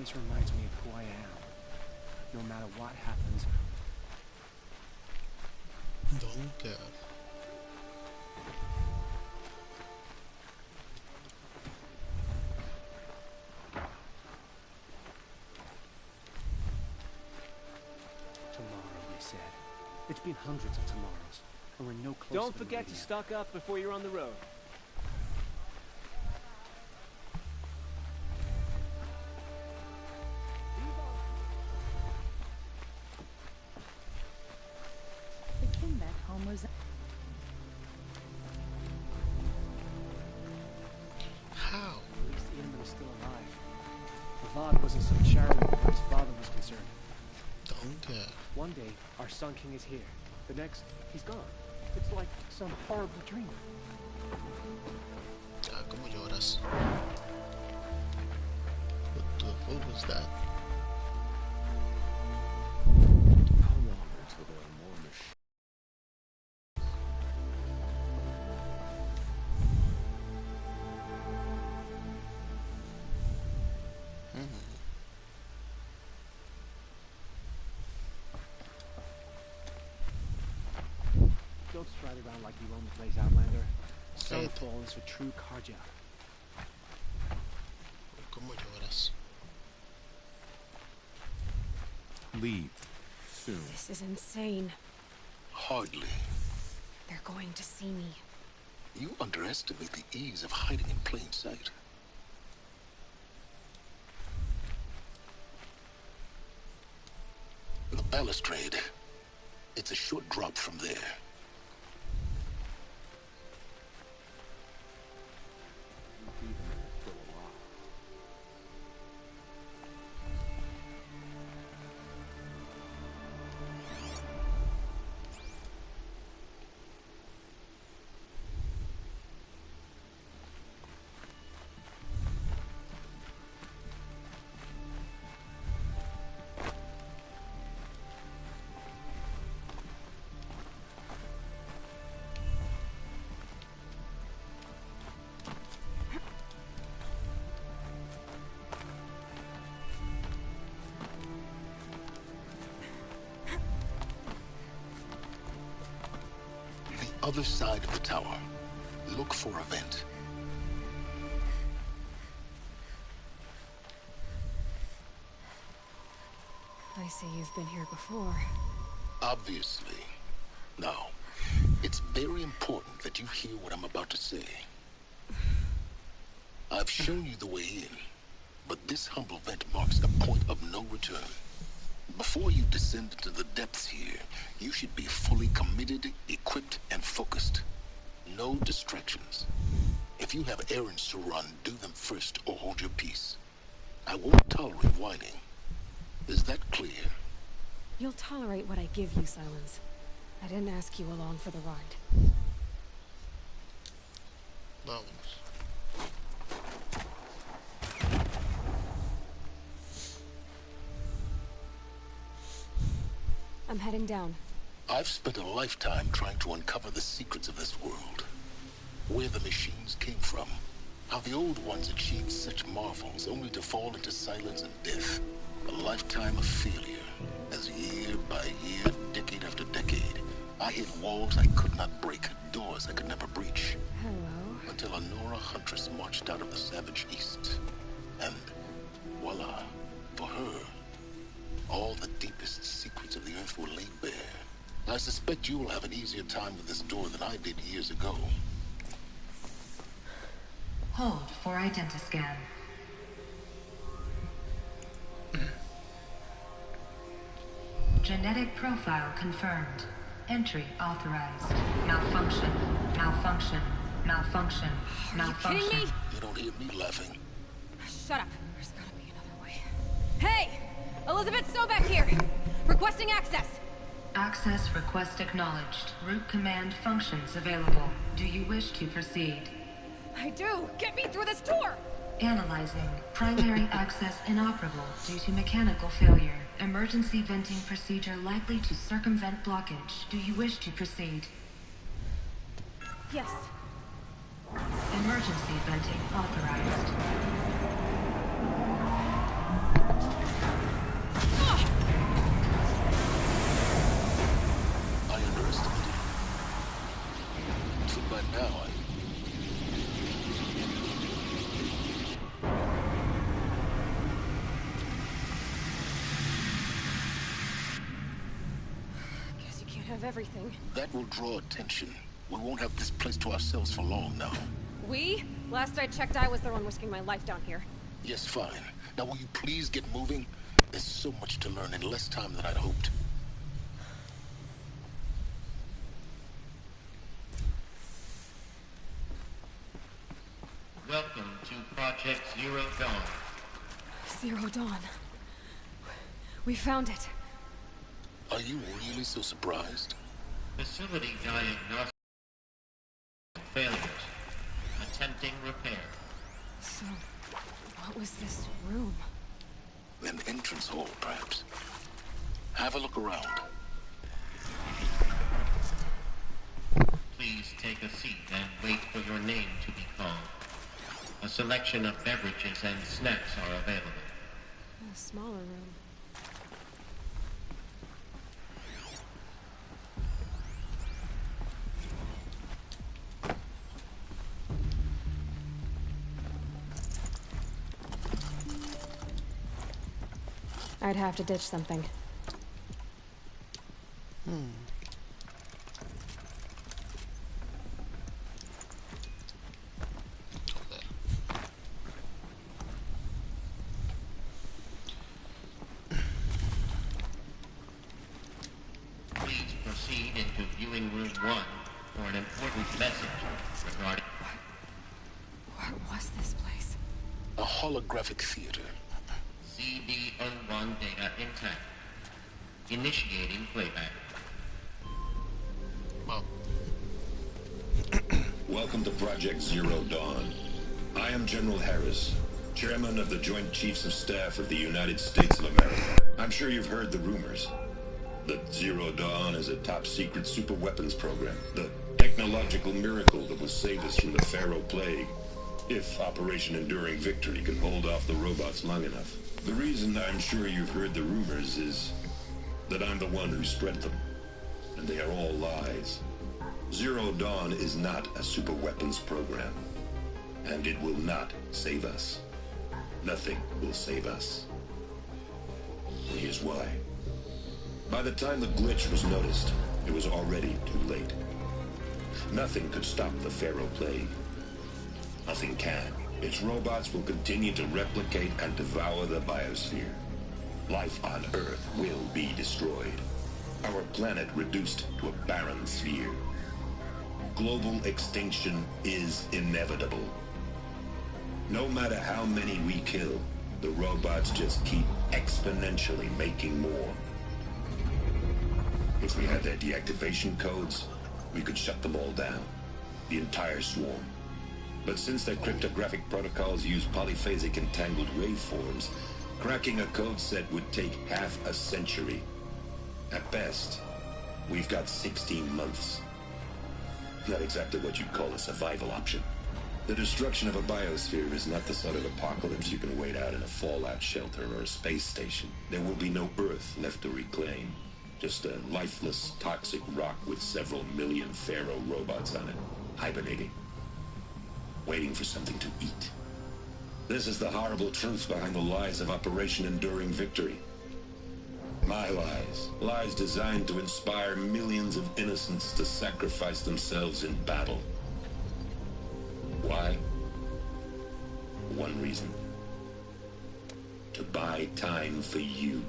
always reminds me of who I am. No matter what happens. Don't care. Tomorrow, they said. It's been hundreds of tomorrows, and we're no closer. Don't forget to stock up before you're on the road. The king back home was... How? At least Ian was still alive. Vaughn wasn't so charitable where his father was concerned. Don't care. One day, our Sun King is here. The next, he's gone. It's like some horrible dream. Ah, ¿cómo lloras? What the fuck was that? How long until there are more machines? Don't stride around like you own the place, Outlander. Cállate. Sunfall is a true carja. ¿Cómo lloras? Leave. Soon. This is insane. Hardly. They're going to see me. You underestimate the ease of hiding in plain sight. The balustrade. It's a short drop from there. You'll be there for a while. Other side of the tower. Look for a vent. I see you've been here before. Obviously. Now, it's very important that you hear what I'm about to say. I've shown you the way in, but this humble vent marks a point of no return. Before you descend into the depths here, you should be fully committed, equipped, and focused. No distractions. If you have errands to run, do them first or hold your peace. I won't tolerate whining. Is that clear? You'll tolerate what I give you, Silence. I didn't ask you along for the ride. Vámonos. I'm heading down. I've spent a lifetime trying to uncover the secrets of this world. Where the machines came from. How the old ones achieved such marvels only to fall into silence and death. A lifetime of failure. As year by year, decade after decade, I hit walls I could not break, doors I could never breach. Hello. Until a Nora huntress marched out of the savage east. And voila, for her, all the deepest secrets of the earth were laid bare. I suspect you will have an easier time with this door than I did years ago. Hold for identiscan. Genetic profile confirmed. Entry authorized. Malfunction. Malfunction. Malfunction. Malfunction. You kidding me? You don't hear me laughing. Shut up. There's gotta be another way. Hey! Elizabeth Sobeck here! Requesting access! Access request acknowledged. Root command functions available. Do you wish to proceed? I do! Get me through this tour! Analyzing. Primary access inoperable due to mechanical failure. Emergency venting procedure likely to circumvent blockage. Do you wish to proceed? Yes. Emergency venting authorized. I underestimated you. So by now, Guess you can't have everything. that will draw attention. We won't have this place to ourselves for long now. We? Last I checked, I was the one risking my life down here. Yes, fine. Now will you please get moving? There's so much to learn in less time than I'd hoped. Welcome to Project Zero Dawn. Zero Dawn. We found it. Are you really so surprised? Facility diagnostic failures. Attempting repair. So, what was this room? An entrance hall, perhaps. Have a look around. Please take a seat and wait for your name to be called. A selection of beverages and snacks are available. A smaller room. I'd have to ditch something. Please proceed into viewing room 1 for an important message regarding... What was this place? A holographic theater. CD01 data intact. Initiating playback. Well, Welcome to Project Zero Dawn. I am General Harris, Chairman of the Joint Chiefs of Staff of the United States of America. I'm sure you've heard the rumors that Zero Dawn is a top-secret super-weapons program, the technological miracle that will save us from the Pharaoh Plague, if Operation Enduring Victory can hold off the robots long enough. The reason I'm sure you've heard the rumors is that I'm the one who spread them, and they are all lies. Zero Dawn is not a super-weapons program, and it will not save us. Nothing will save us. And here's why. By the time the glitch was noticed, it was already too late. Nothing could stop the Pharaoh Plague. Nothing can. Its robots will continue to replicate and devour the biosphere. Life on Earth will be destroyed. Our planet reduced to a barren sphere. Global extinction is inevitable. No matter how many we kill, the robots just keep exponentially making more. If we had their deactivation codes, we could shut them all down. The entire swarm. But since their cryptographic protocols use polyphasic entangled waveforms, cracking a code set would take half a century. At best, we've got 16 months. Not exactly what you'd call a survival option. The destruction of a biosphere is not the sort of apocalypse you can wait out in a fallout shelter or a space station. There will be no Earth left to reclaim. Just a lifeless, toxic rock with several million Pharaoh robots on it, hibernating. Waiting for something to eat. This is the horrible truth behind the lies of Operation Enduring Victory. My lies. Lies designed to inspire millions of innocents to sacrifice themselves in battle. Why? One reason. To buy time for you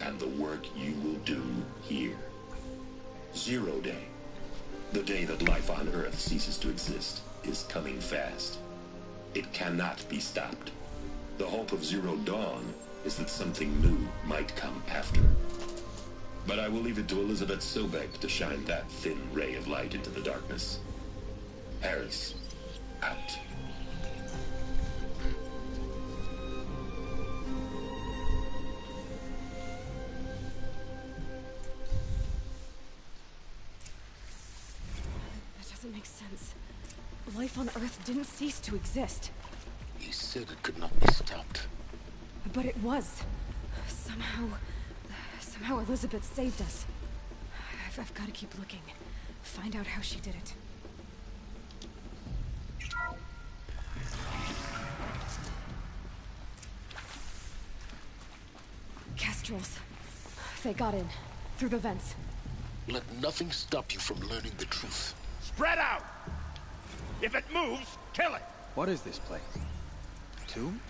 and the work you will do here. Zero Day. The day that life on Earth ceases to exist is coming fast. It cannot be stopped. The hope of Zero Dawn is that something new might come after. But I will leave it to Elizabeth Sobek to shine that thin ray of light into the darkness. Harris, out. That doesn't make sense. Life on Earth didn't cease to exist. he said it could not be stopped. But it was. Somehow Elizabeth saved us. I've got to keep looking. Find out how she did it. Kestrels. They got in. Through the vents. Let nothing stop you from learning the truth. Spread out! If it moves, kill it! What is this place? A tomb?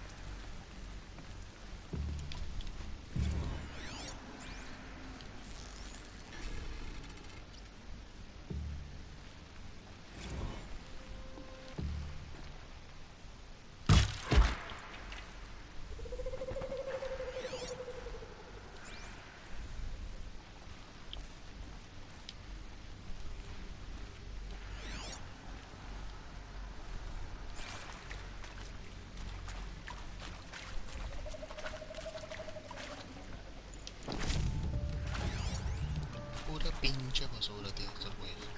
Pura pinche basura tiene estos güeyes.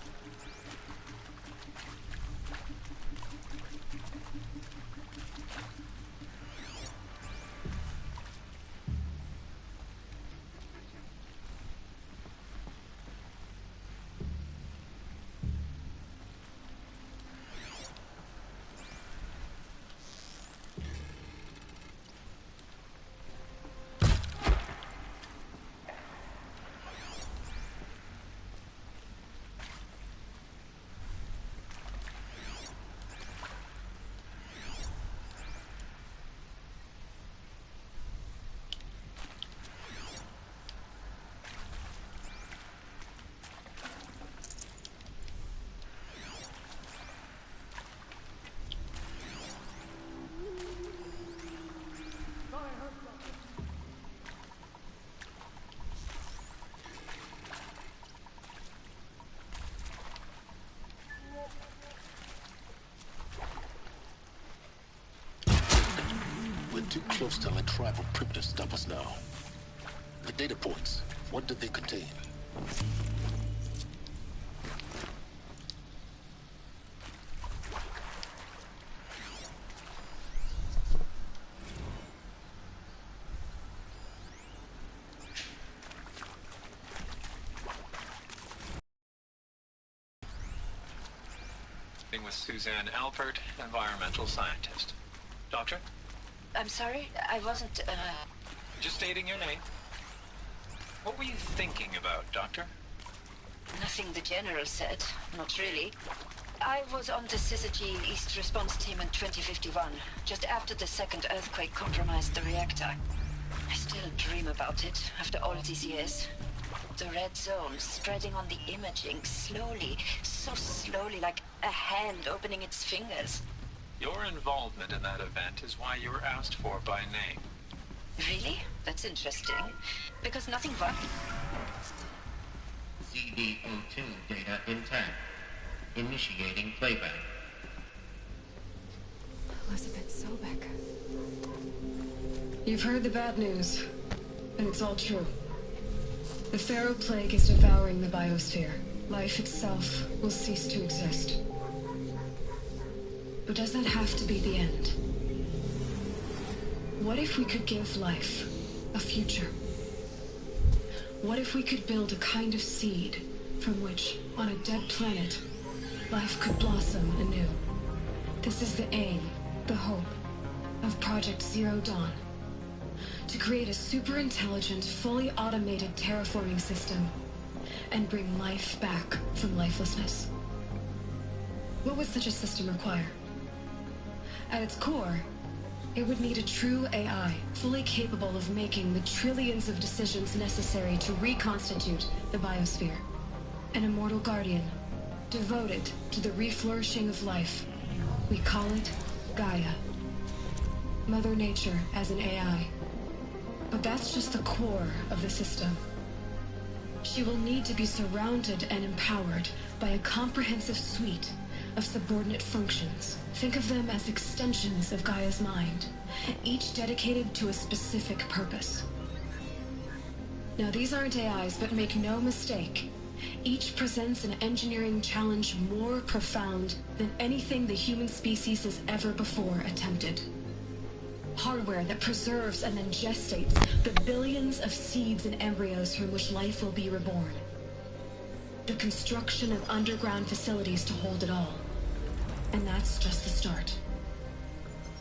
We're too close to let tribal primitives stop us now. The data points, what did they contain? With Suzanne Alpert, environmental scientist. Doctor? I'm sorry, I wasn't, Just stating your name. What were you thinking about, Doctor? Nothing the General said, not really. I was on the Syzygy East Response Team in 2051, just after the second earthquake compromised the reactor. I still dream about it, after all these years. The red zone spreading on the imaging, slowly, so slowly, like a hand opening its fingers. Your involvement in that event is why you were asked for by name. Really? That's interesting. Because nothing but... CD02 data intact. Initiating playback. Elizabeth Sobek. You've heard the bad news, and it's all true. The Pharaoh Plague is devouring the biosphere. Life itself will cease to exist. But does that have to be the end? What if we could give life a future? What if we could build a kind of seed from which, on a dead planet, life could blossom anew? This is the aim, the hope, of Project Zero Dawn. To create a super-intelligent, fully automated terraforming system and bring life back from lifelessness. What would such a system require? At its core, it would need a true AI, fully capable of making the trillions of decisions necessary to reconstitute the biosphere. An immortal guardian, devoted to the reflourishing of life. We call it Gaia. Mother Nature as an AI. But that's just the core of the system. She will need to be surrounded and empowered by a comprehensive suite of subordinate functions. Think of them as extensions of Gaia's mind, each dedicated to a specific purpose. Now, these aren't AIs, but make no mistake, each presents an engineering challenge more profound than anything the human species has ever before attempted. Hardware that preserves and then gestates the billions of seeds and embryos from which life will be reborn. The construction of underground facilities to hold it all. And that's just the start.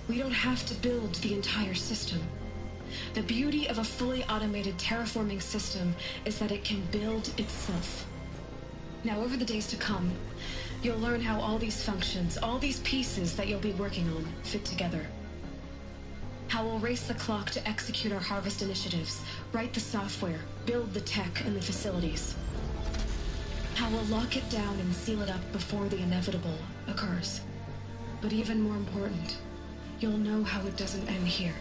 We don't have to build the entire system. The beauty of a fully automated terraforming system is that it can build itself. Now, over the days to come, you'll learn how all these functions, all these pieces that you'll be working on, fit together. How we'll race the clock to execute our harvest initiatives, write the software, build the tech and the facilities. How we'll lock it down and seal it up before the inevitable occurs. But even more important, you'll know how it doesn't end here.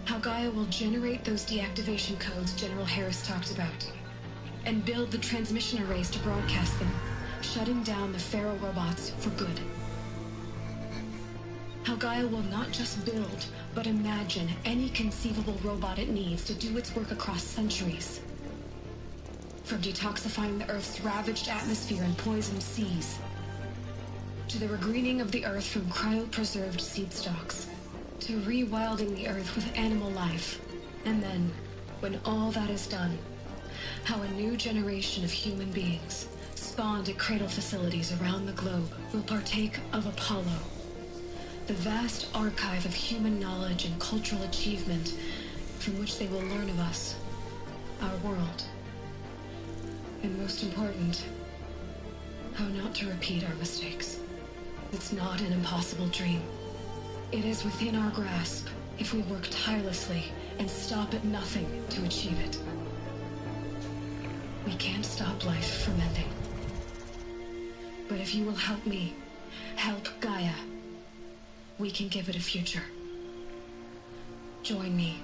How Gaia will generate those deactivation codes General Harris talked about, and build the transmission arrays to broadcast them, shutting down the Pharaoh robots for good. How Gaia will not just build, but imagine any conceivable robot it needs to do its work across centuries. From detoxifying the Earth's ravaged atmosphere and poisoned seas, to the regreening of the Earth from cryopreserved seed stocks, to rewilding the Earth with animal life. And then, when all that is done, how a new generation of human beings, spawned at cradle facilities around the globe, will partake of Apollo, the vast archive of human knowledge and cultural achievement from which they will learn of us, our world. And most important, how not to repeat our mistakes. It's not an impossible dream. It is within our grasp if we work tirelessly and stop at nothing to achieve it. We can't stop life from ending. But if you will help me, help Gaia, we can give it a future. Join me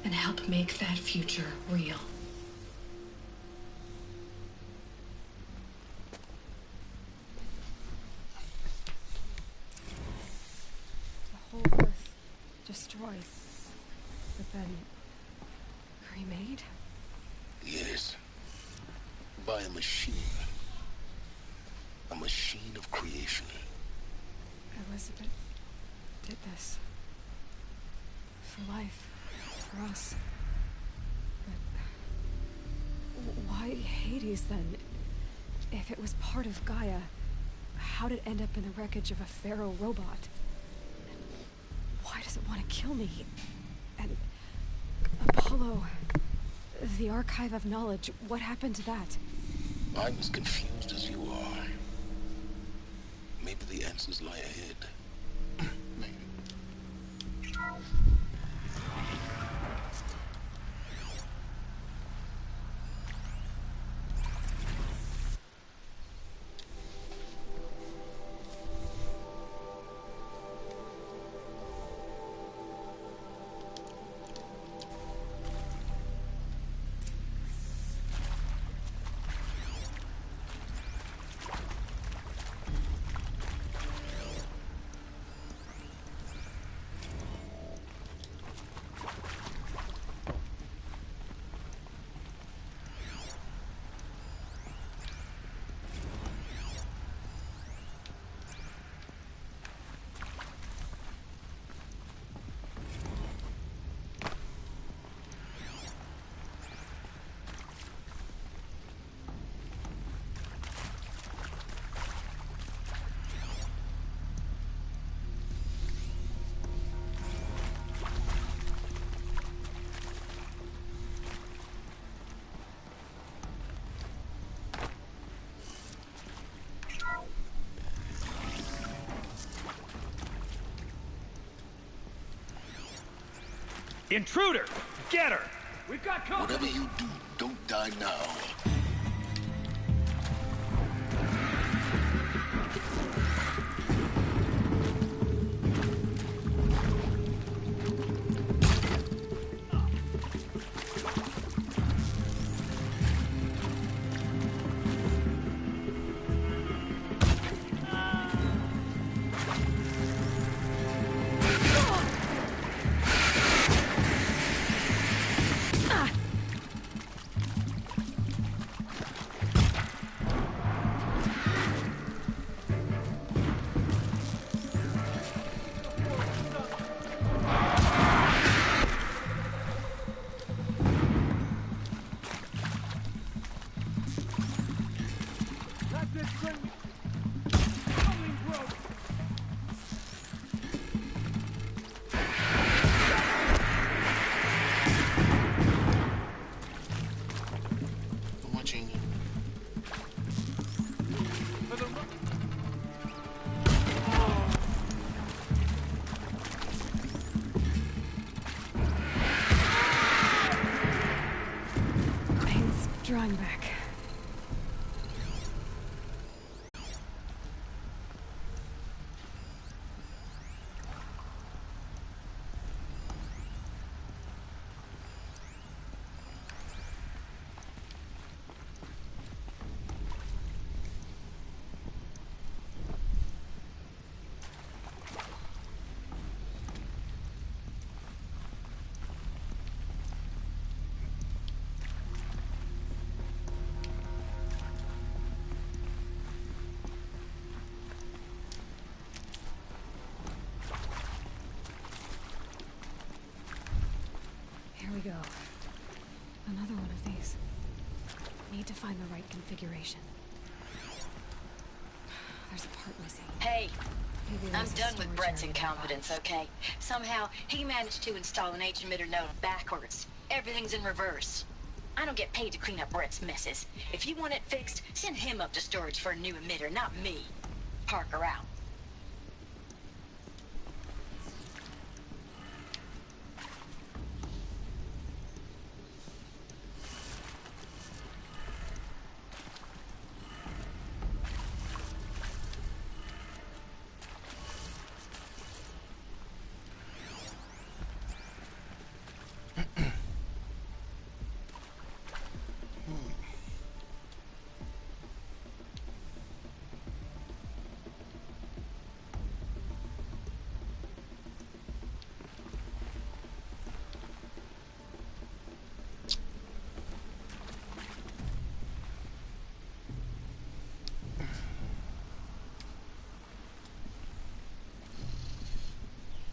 and help make that future real. The whole Earth destroyed, but then remade? Yes. By a machine. A machine of creation. Elizabeth did this. For life. For us. But why Hades then? If it was part of Gaia, how did it end up in the wreckage of a Pharaoh robot? And why does it want to kill me? And Apollo, the archive of knowledge, what happened to that? I'm as confused as you are. Maybe the answers lie ahead. Intruder! Get her! We've got company! Whatever you do, don't die now. Another one of these. Need to find the right configuration. There's a part missing. Hey, Maybe I'm there's a done with storage Brett's area incompetence, okay? Somehow, he managed to install an H-emitter node backwards. Everything's in reverse. I don't get paid to clean up Brett's messes. If you want it fixed, send him up to storage for a new emitter, not me. Parker out.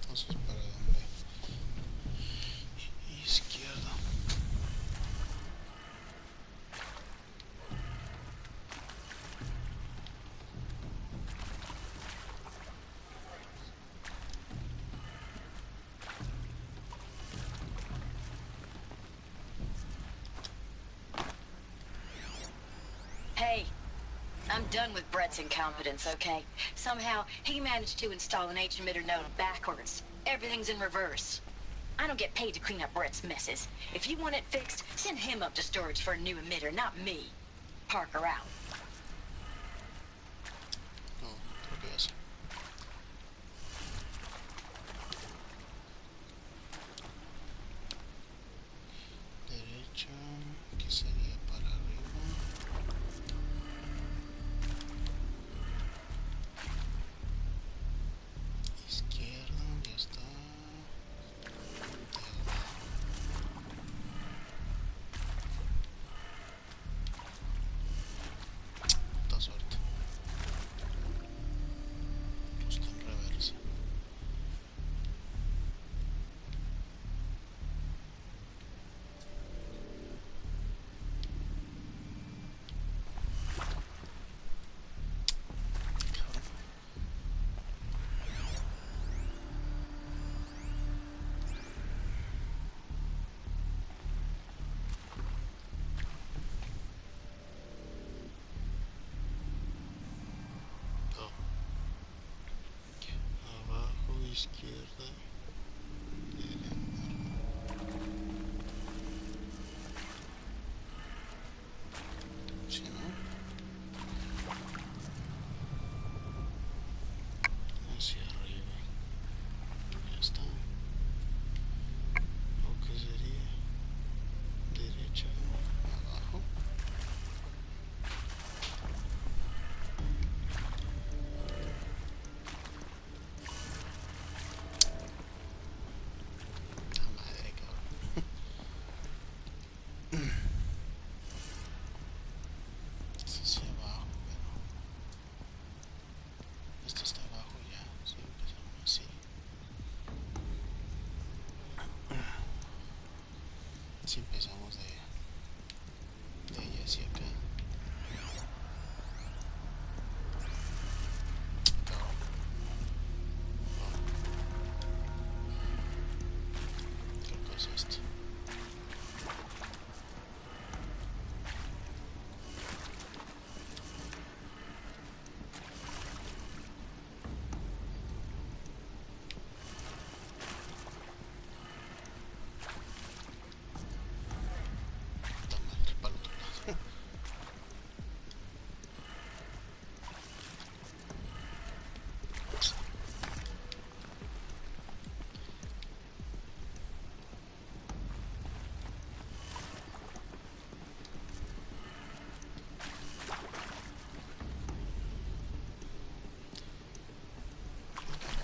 Entonces, ¿para dónde? Izquierda. Hey, I'm done with Brett's incompetence, okay? Somehow, he managed to install an H-emitter node backwards. Everything's in reverse. I don't get paid to clean up Brett's messes. If you want it fixed, send him up to storage for a new emitter, not me. Parker out. No, creo que ya sé. Derecha, que sería para arriba. Izquierda, ya está. Puta suerte. Justo en reversa. Abajo, izquierda, derecha. Si no, hacia arriba. Ya está. ¿O qué sería? Derecha, abajo. La madre, cabrón. Esto es hacia abajo, pero esto está abajo ya. Si empezamos así. Si empezamos de ahí hacia acá. Cabrón. Oh, creo que es esto. Está mal, para el otro lado.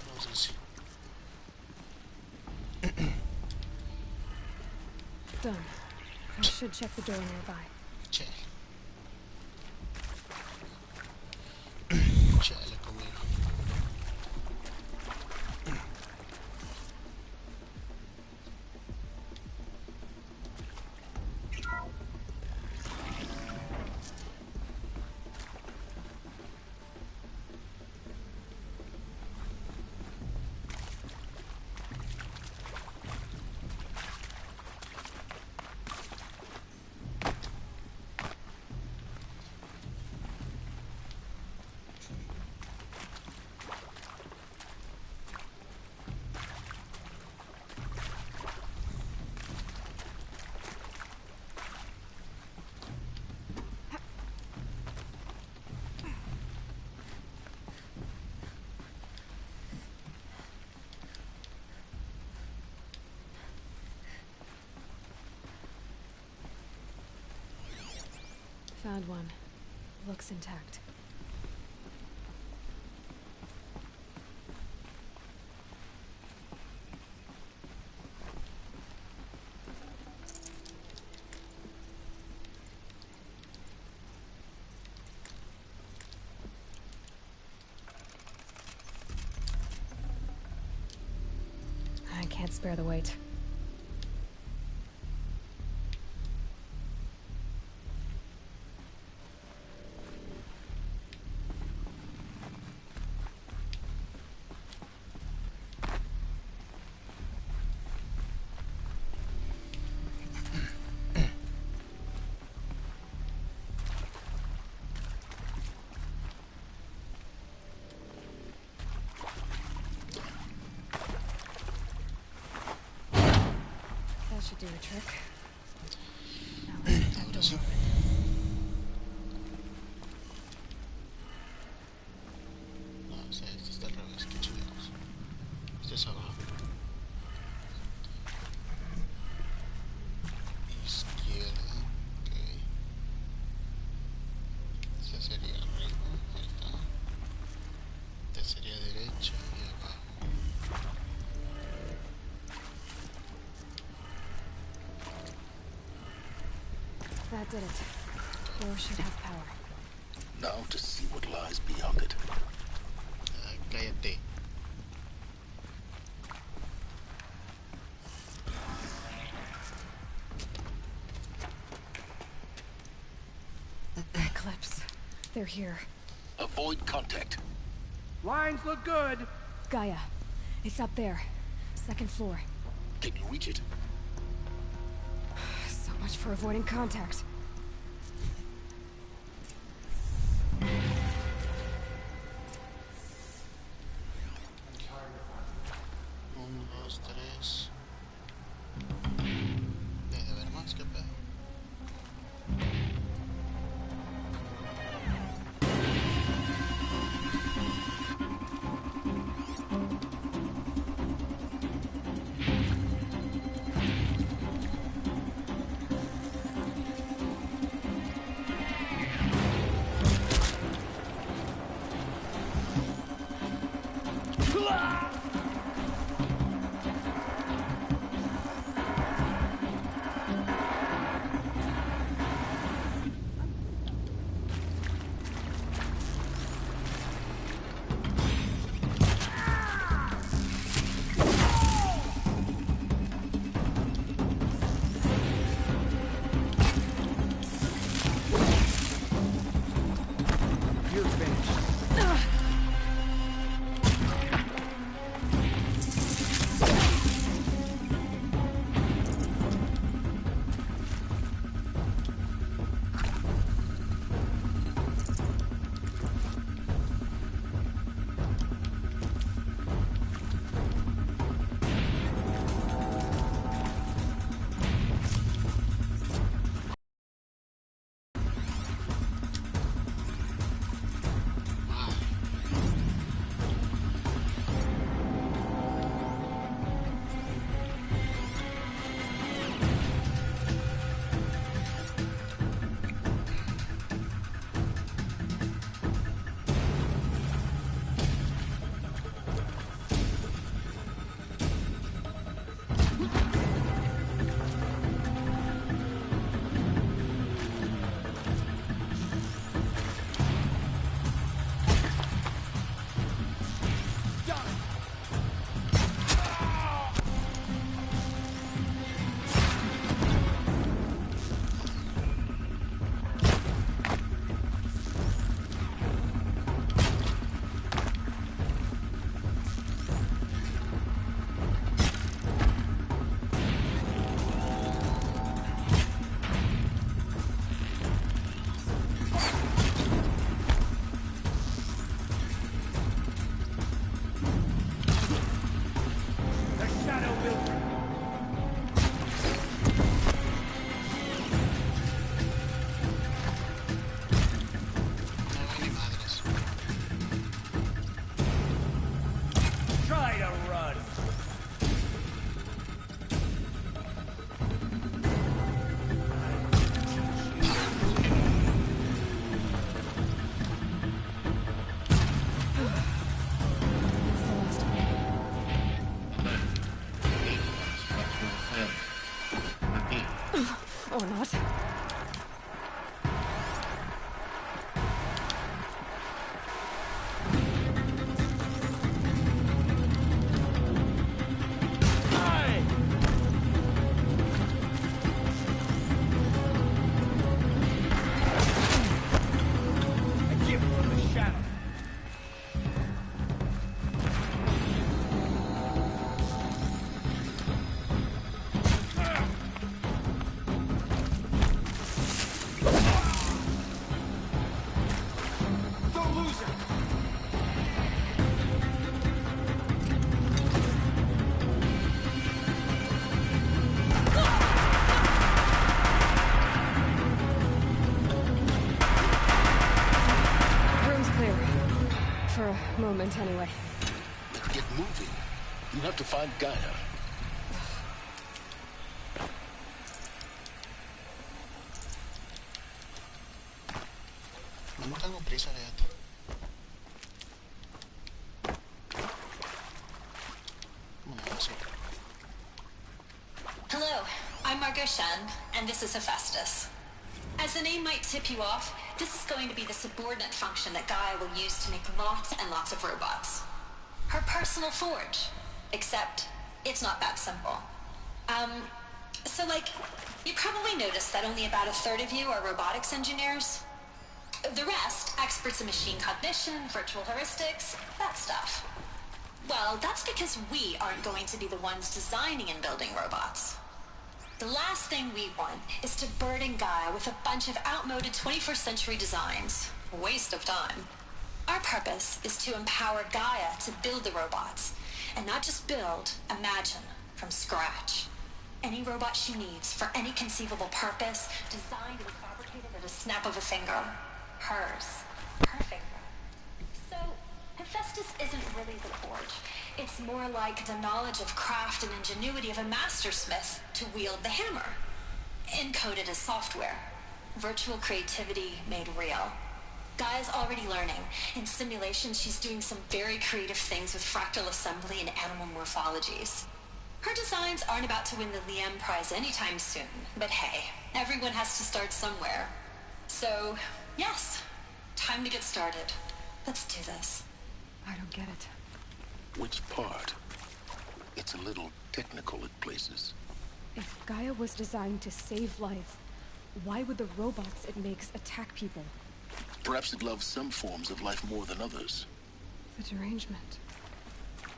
Vamos así. Done. I should check the door nearby. Chale. Chale conmigo. Found one. Looks intact. I can't spare the weight. That should do the trick. Now let's get that door open. No, o sea, este está al revés, qué chingados. Este es abajo. Izquierda, ok. Este sería arriba, ahí está. Este sería derecha y abajo. That did it. Door should have power. Now to see what lies beyond it. Cállate. Eclipse. They're here. Avoid contact. Lines look good. Gaia. It's up there. Second floor. Can you reach it? So much for avoiding contact. Uno, dos, tres. Debe haber más, qué pedo. You're finished. Or not. Moment, anyway. Then get moving. You have to find Gaia. No tengo prisa de esto. Hello, I'm Margot Shan, and this is Hephaestus. As the name might tip you off, this is going to be the subordinate function that Gaia will use to make lots and lots of robots. Her personal forge. Except, it's not that simple. So you probably noticed that only about a third of you are robotics engineers. The rest, experts in machine cognition, virtual heuristics, that stuff. Well, that's because we aren't going to be the ones designing and building robots. The last thing we want is to burden Gaia with a bunch of outmoded 21st century designs. Waste of time. Our purpose is to empower Gaia to build the robots. And not just build, imagine, from scratch. Any robot she needs for any conceivable purpose, designed and fabricated at a snap of a finger. Hers. Her finger. So, Hephaestus isn't really the forge. It's more like the knowledge of craft and ingenuity of a mastersmith to wield the hammer. Encoded as software. Virtual creativity made real. Gaia's already learning. In simulation, she's doing some very creative things with fractal assembly and animal morphologies. Her designs aren't about to win the Liam Prize anytime soon, but hey, everyone has to start somewhere. So, yes, time to get started. Let's do this. I don't get it. Which part? It's a little technical at places. If Gaia was designed to save life, why would the robots it makes attack people? Perhaps it loves some forms of life more than others. The derangement.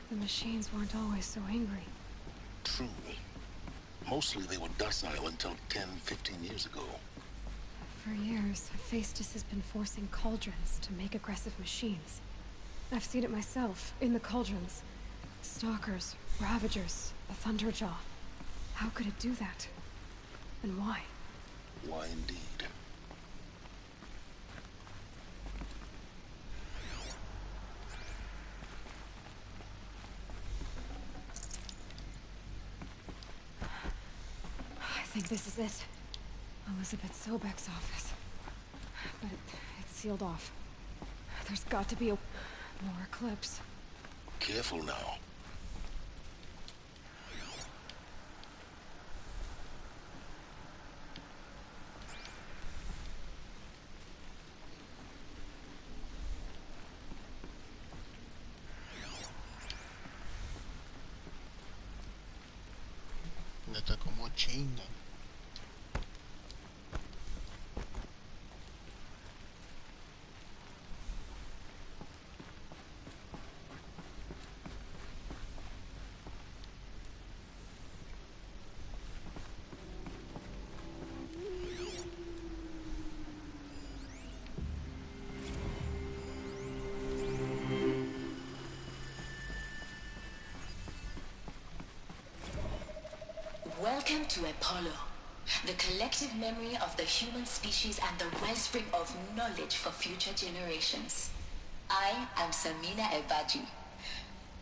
The machines weren't always so angry. True. Mostly they were docile until 10, 15 years ago. For years, Hephaestus has been forcing cauldrons to make aggressive machines. I've seen it myself, in the cauldrons. Stalkers, Ravagers, a Thunderjaw. How could it do that? And why? Why indeed? I think this is it. Elizabeth Sobek's office. But it's sealed off. There's got to be more eclipse. Careful now. Neta como chinga. Welcome to Apollo, the collective memory of the human species and the wellspring of knowledge for future generations. I am Samina Ebaji.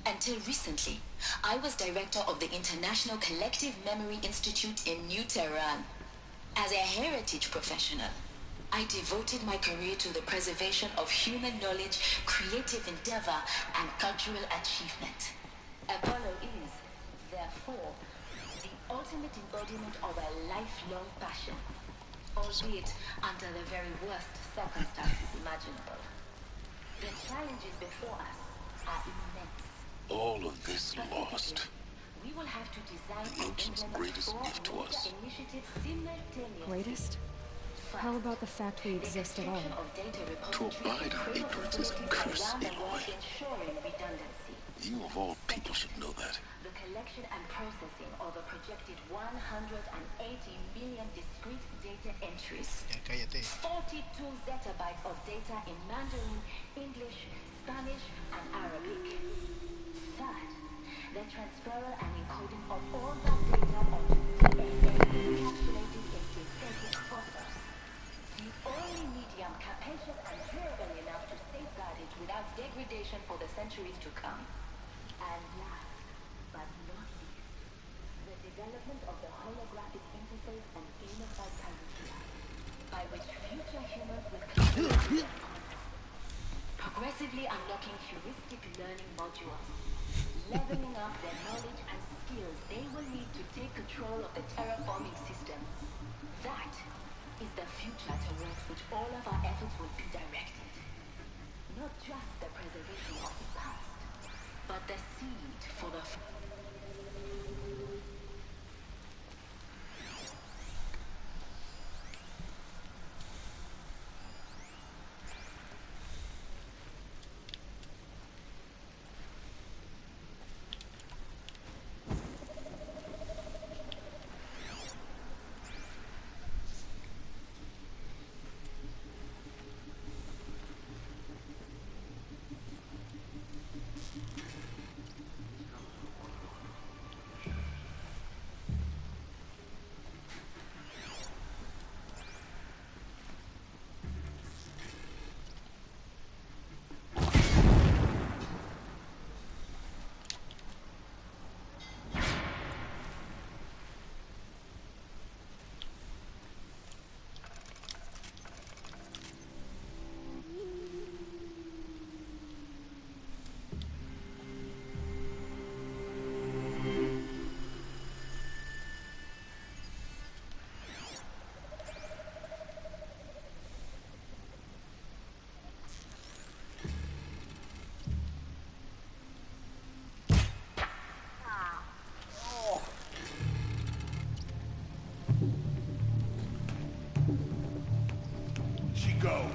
Until recently, I was director of the International Collective Memory Institute in New Tehran. As a heritage professional, I devoted my career to the preservation of human knowledge, creative endeavor, and cultural achievement. Apollo is, therefore, the ultimate embodiment of a lifelong passion, albeit under the very worst circumstances imaginable. The challenges before us are immense. All of this lost. We will have to design The ancients' greatest gift to us. Greatest? How about the fact we exist at all? To abide in ignorance is a curse, Aloy. You of all people should know that. The collection and processing of a projected 180 million discrete data entries. 42 zettabytes of data in Mandarin, English, Spanish, and Arabic. Third, the transferal and encoding of all that data onto DNA encapsulated in synthetic phosphors. The only medium capacious and durable enough to safeguard it without degradation for the centuries to come. And last, but not least, the development of the holographic interface and gamified curriculum, by which future humans will continue progressively unlocking heuristic learning modules, leveling up their knowledge and skills they will need to take control of the terraforming system. That is the future towards which all of our efforts will be directed. Not just the preservation of the past, but the seed for the Go.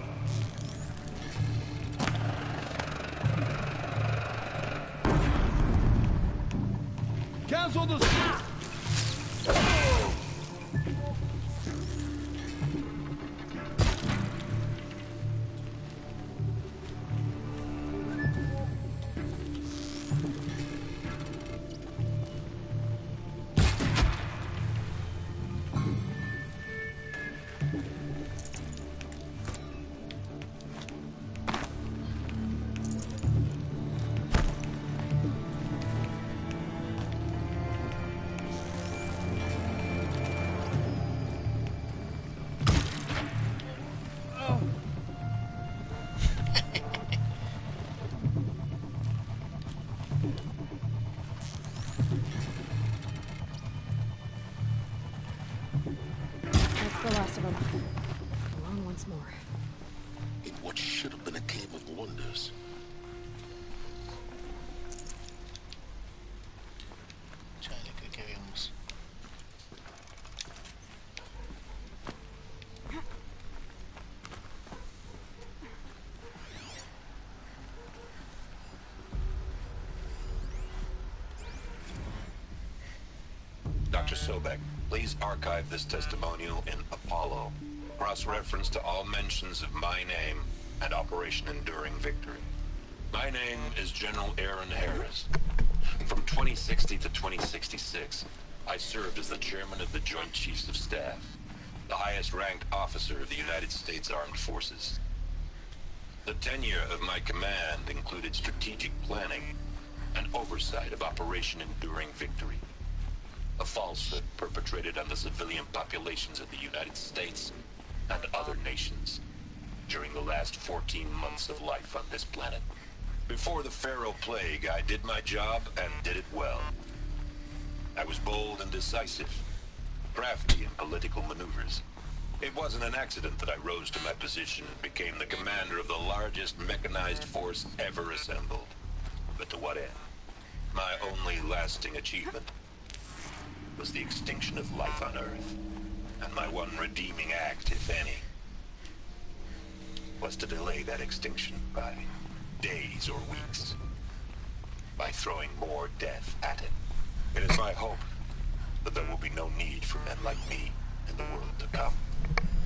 Cancel the... The last of them. Alone once more. In what should have been a cave of wonders. Chale, ¿qué habíamos? Dr. Sobek, please archive this testimonial in Apollo. Cross-reference to all mentions of my name and Operation Enduring Victory. My name is General Aaron Harris. From 2060 to 2066, I served as the chairman of the Joint Chiefs of Staff, the highest-ranked officer of the United States Armed Forces. The tenure of my command included strategic planning and oversight of Operation Enduring Victory, a falsehood perpetrated on the civilian populations of the United States and other nations during the last 14 months of life on this planet. Before the Pharaoh Plague, I did my job and did it well. I was bold and decisive, crafty in political maneuvers. It wasn't an accident that I rose to my position and became the commander of the largest mechanized force ever assembled. But to what end? My only lasting achievement was the extinction of life on Earth. And my one redeeming act, if any, was to delay that extinction by days or weeks, by throwing more death at it. It is my hope that there will be no need for men like me in the world to come.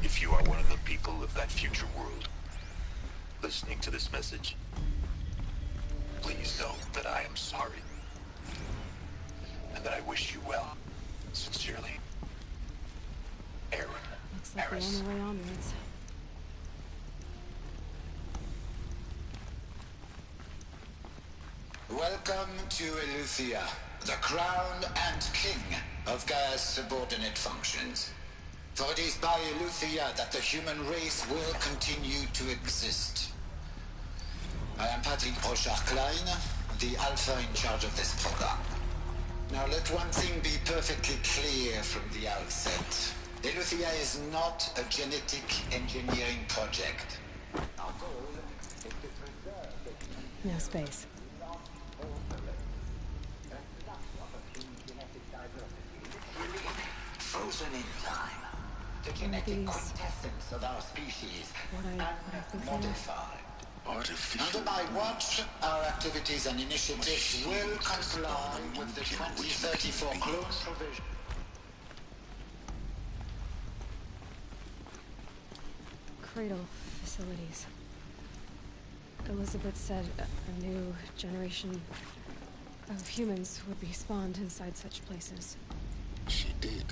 If you are one of the people of that future world listening to this message, please know that I am sorry and that I wish you well. Sincerely, Aaron. Looks like Harris. we're on the way onwards. Welcome to Eleuthia, the crown and king of Gaia's subordinate functions. For it is by Eleuthia that the human race will continue to exist. I am Patrick Brochard-Klein, the Alpha in charge of this program. Now let one thing be perfectly clear from the outset. Eleuthia is not a genetic engineering project. Our goal is to preserve the No space. frozen in time. The genetic quintessence of our species, unmodified. Under my watch, our activities and initiatives will comply with the 2034 clone provision. Cradle facilities. Elizabeth said a new generation of humans would be spawned inside such places. She did.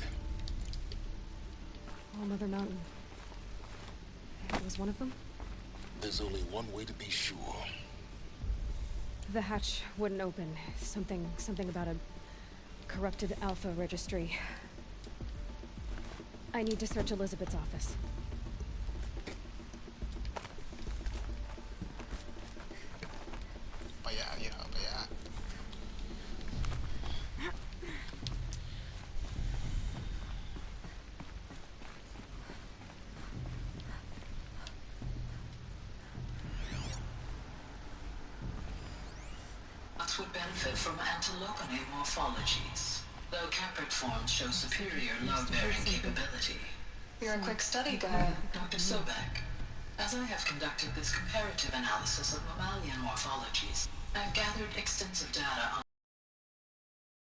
Oh, Mother Mountain. It was one of them? There's only one way to be sure. The hatch wouldn't open. Something about a corrupted Alpha registry. I need to search Elizabeth's office. Pa' allá, vieja, pa' allá. Would benefit from antilopinate morphologies, though caprid forms show superior load-bearing capability. You're a quick study, Gaia. Dr. Sobek, as I have conducted this comparative analysis of mammalian morphologies, I've gathered extensive data on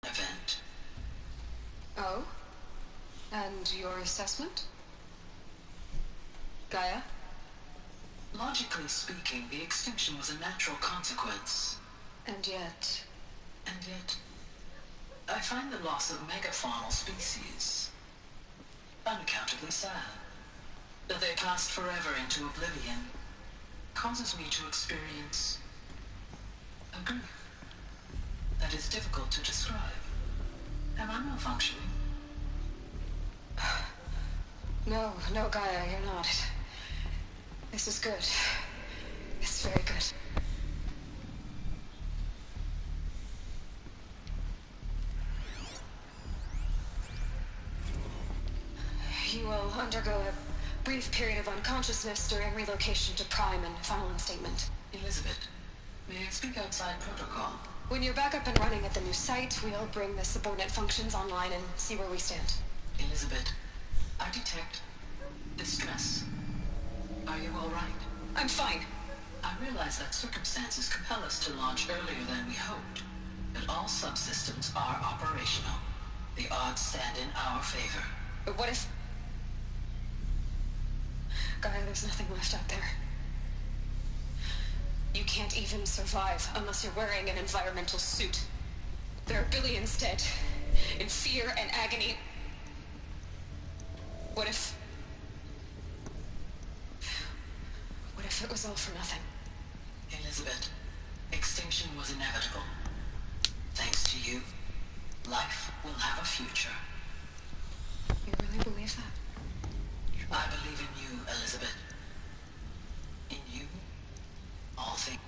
the event. Oh? And your assessment? Gaia? Logically speaking, the extinction was a natural consequence. And yet, I find the loss of megafaunal species unaccountably sad. That they passed forever into oblivion causes me to experience a grief that is difficult to describe. Am I malfunctioning? no, Gaia, you're not. This is good. It's very good. You will undergo a brief period of unconsciousness during relocation to Prime and final instatement. Elizabeth, may I speak outside protocol? When you're back up and running at the new site, we'll bring the subordinate functions online and see where we stand. Elizabeth, I detect distress. Are you all right? I'm fine. I realize that circumstances compel us to launch earlier than we hoped, but all subsystems are operational. The odds stand in our favor. But what if... Gaia, there's nothing left out there. You can't even survive unless you're wearing an environmental suit. There are billions dead, in fear and agony. What if it was all for nothing? Elizabeth, extinction was inevitable. Thanks to you, life will have a future. You really believe that? I believe in you, Elizabeth. In you, all things.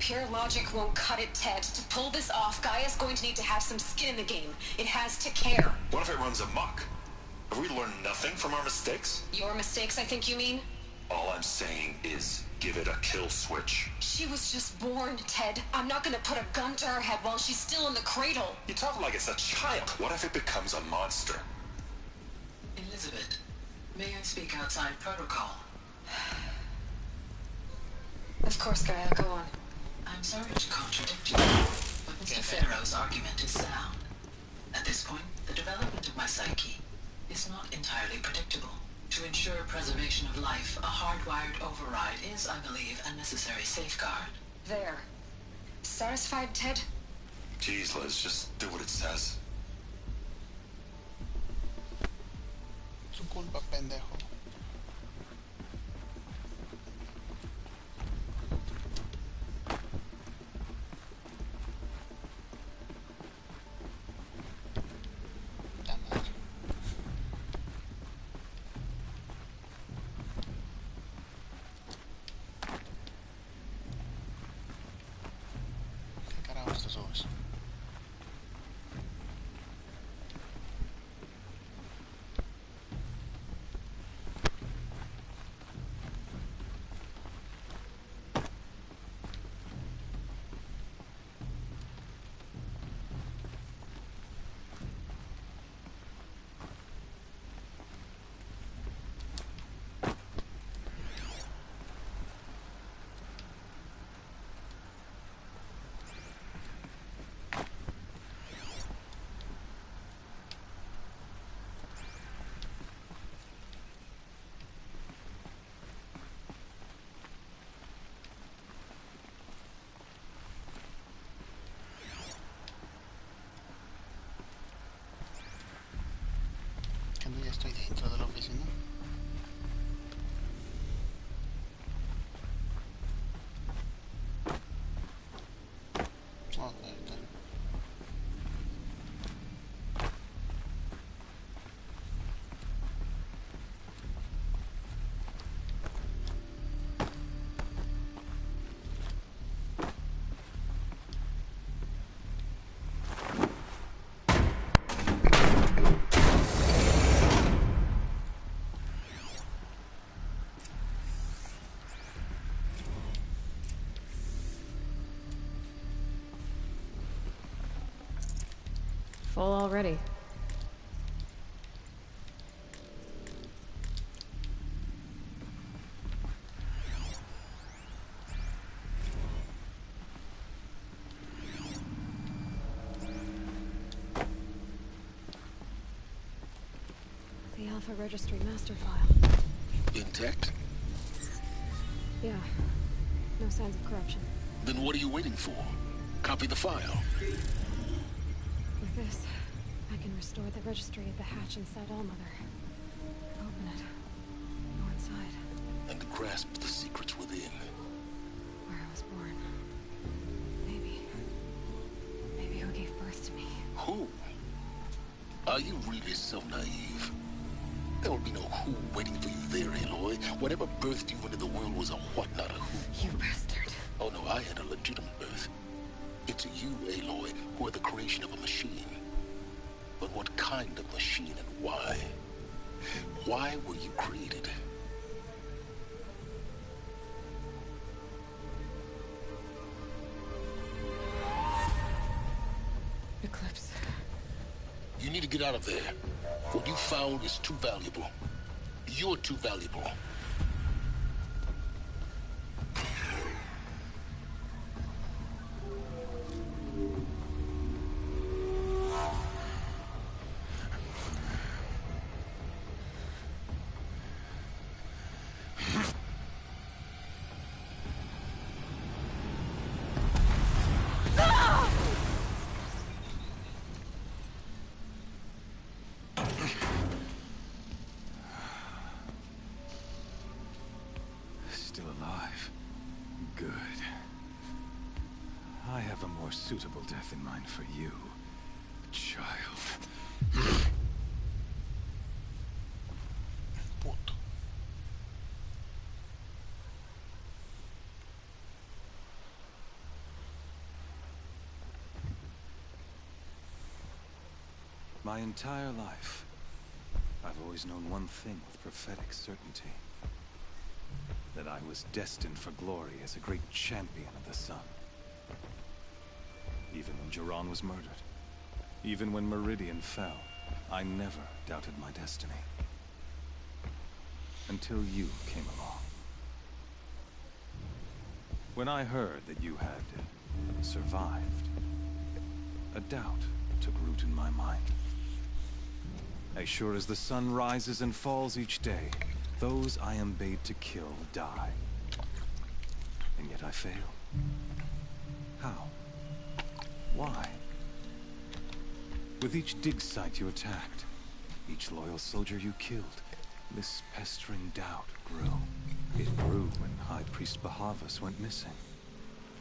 Pure logic won't cut it, Ted. To pull this off, Gaia's going to need to have some skin in the game. It has to care. What if it runs amok? Have we learned nothing from our mistakes? Your mistakes, I think you mean? All I'm saying is, give it a kill switch. She was just born, Ted. I'm not gonna put a gun to her head while she's still in the cradle. You talk like it's a child. What if it becomes a monster? Elizabeth, may I speak outside protocol? Of course, Gaia, go on. I'm sorry to contradict you, but Mr. Farrow's argument is sound. At this point, the development of my psyche is not entirely predictable. To ensure preservation of life, a hardwired override is, I believe, a necessary safeguard. There. Satisfied, Ted? Jeez, Liz, just do what it says. Su culpa, pendejo. Ya estoy dentro de la oficina. Oh, ahí está. Full already. The Alpha Registry master file. Intact? Yeah. No signs of corruption. Then what are you waiting for? Copy the file. With this, I can restore the registry at the hatch inside Allmother. Open it. Go inside. And grasp the secrets within. Where I was born. Maybe who gave birth to me. Who? Are you really so naive? There will be no who waiting for you there, Aloy. Whatever birthed you into the world was a what, not a who. You bastard. Oh no, I had a legitimate birth. It's you, Aloy, who are the creation of a machine. But what kind of machine and why? Why were you created? Eclipse. You need to get out of there. What you found is too valuable. You're too valuable. Still alive. Good. I have a more suitable death in mind for you, child. Puto. My entire life, I've always known one thing with prophetic certainty. That I was destined for glory as a great champion of the sun. Even when Jiran was murdered, even when Meridian fell, I never doubted my destiny. Until you came along. When I heard that you had survived, a doubt took root in my mind. As sure as the sun rises and falls each day, those I am bade to kill die. And yet I fail. How? Why? With each dig site you attacked, each loyal soldier you killed, this pestering doubt grew. It grew when High Priest Bahavas went missing.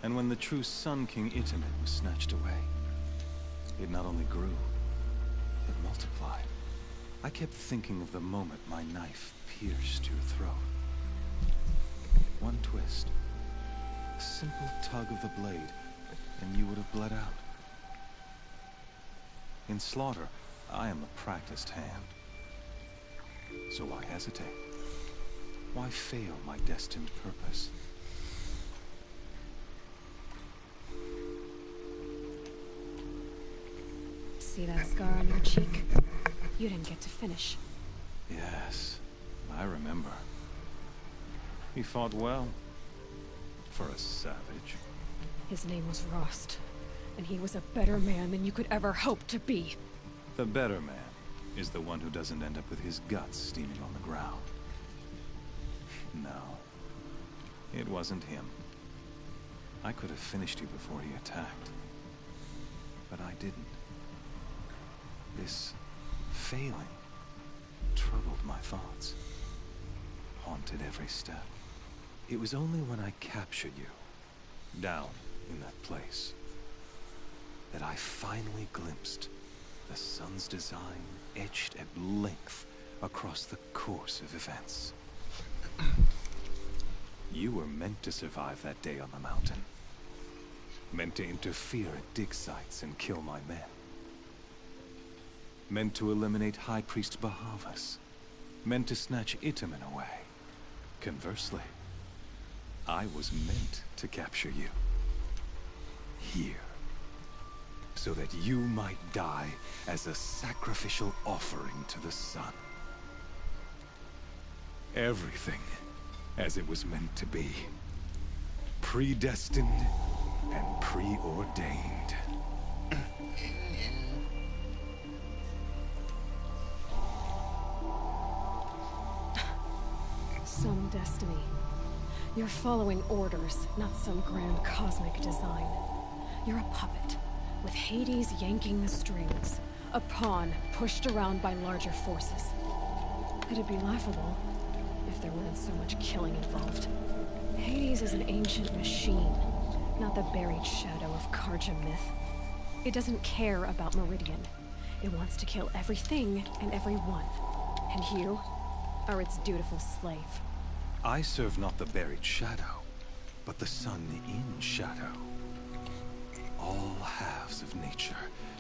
And when the true Sun King Itamen was snatched away. It not only grew, it multiplied. I kept thinking of the moment my knife pierced your throat. One twist, a simple tug of the blade, and you would have bled out. In slaughter, I am a practiced hand. So why hesitate? Why fail my destined purpose? See that scar on your cheek? You didn't get to finish. Yes, I remember. He fought well. For a savage. His name was Rost, and he was a better man than you could ever hope to be. The better man is the one who doesn't end up with his guts steaming on the ground. No, it wasn't him. I could have finished you before he attacked. But I didn't. This failing troubled my thoughts, haunted every step. It was only when I captured you, down in that place, that I finally glimpsed the sun's design etched at length across the course of events. You were meant to survive that day on the mountain. Meant to interfere at dig sites and kill my men. Meant to eliminate High Priest Bahavas. Meant to snatch Itamen away. Conversely, I was meant to capture you. Here. So that you might die as a sacrificial offering to the sun. Everything as it was meant to be. Predestined and preordained. Some destiny. You're following orders, not some grand cosmic design. You're a puppet, with Hades yanking the strings. A pawn pushed around by larger forces. It'd be laughable if there weren't so much killing involved. Hades is an ancient machine, not the buried shadow of Karja myth. It doesn't care about Meridian. It wants to kill everything and everyone. And you are its dutiful slave. I serve not the buried shadow, but the sun in shadow. All halves of nature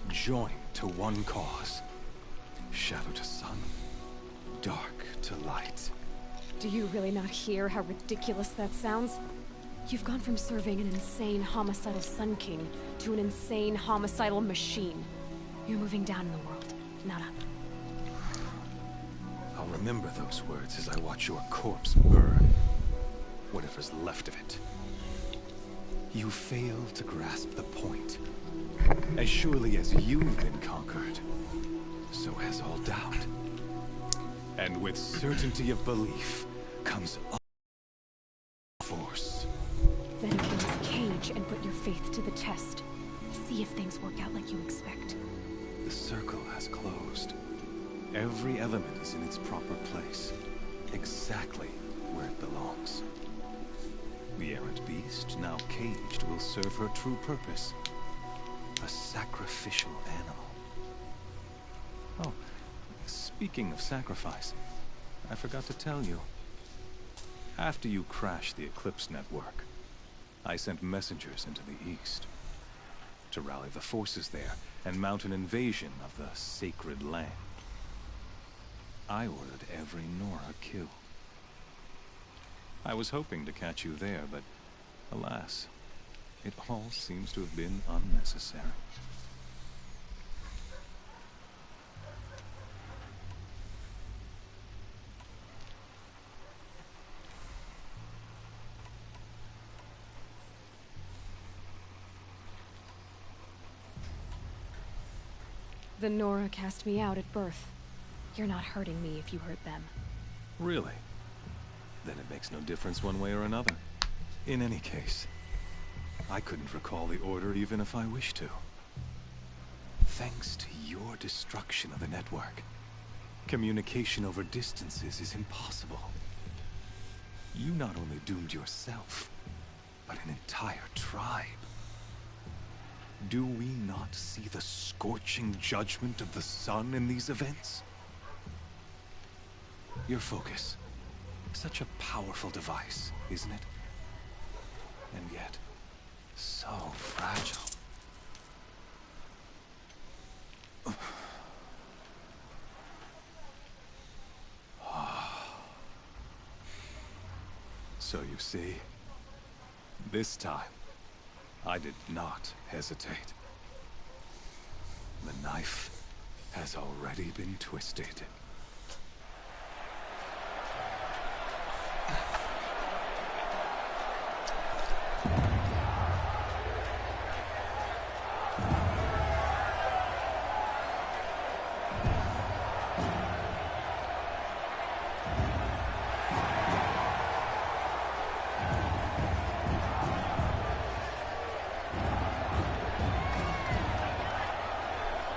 joined to one cause. Shadow to sun, dark to light. Do you really not hear how ridiculous that sounds? You've gone from serving an insane homicidal Sun King to an insane homicidal machine. You're moving down in the world, not up. I'll remember those words as I watch your corpse burn. Whatever's left of it. You fail to grasp the point. As surely as you've been conquered, so has all doubt. And with certainty of belief comes force. Then clear this cage and put your faith to the test. See if things work out like you expect. The circle has closed. Every element is in its proper place. Exactly where it belongs. The errant beast, now caged, will serve her true purpose. A sacrificial animal. Oh, speaking of sacrifice, I forgot to tell you. After you crashed the Eclipse network, I sent messengers into the east. to rally the forces there and mount an invasion of the sacred land. I ordered every Nora killed. I was hoping to catch you there, but alas, it all seems to have been unnecessary. The Nora cast me out at birth. You're not hurting me if you hurt them. Really? Then it makes no difference one way or another. In any case, I couldn't recall the order even if I wished to. Thanks to your destruction of the network, communication over distances is impossible. You not only doomed yourself, but an entire tribe. Do we not see the scorching judgment of the sun in these events? Your focus. Such a powerful device, isn't it? And yet, so fragile. So you see, this time, I did not hesitate. The knife has already been twisted.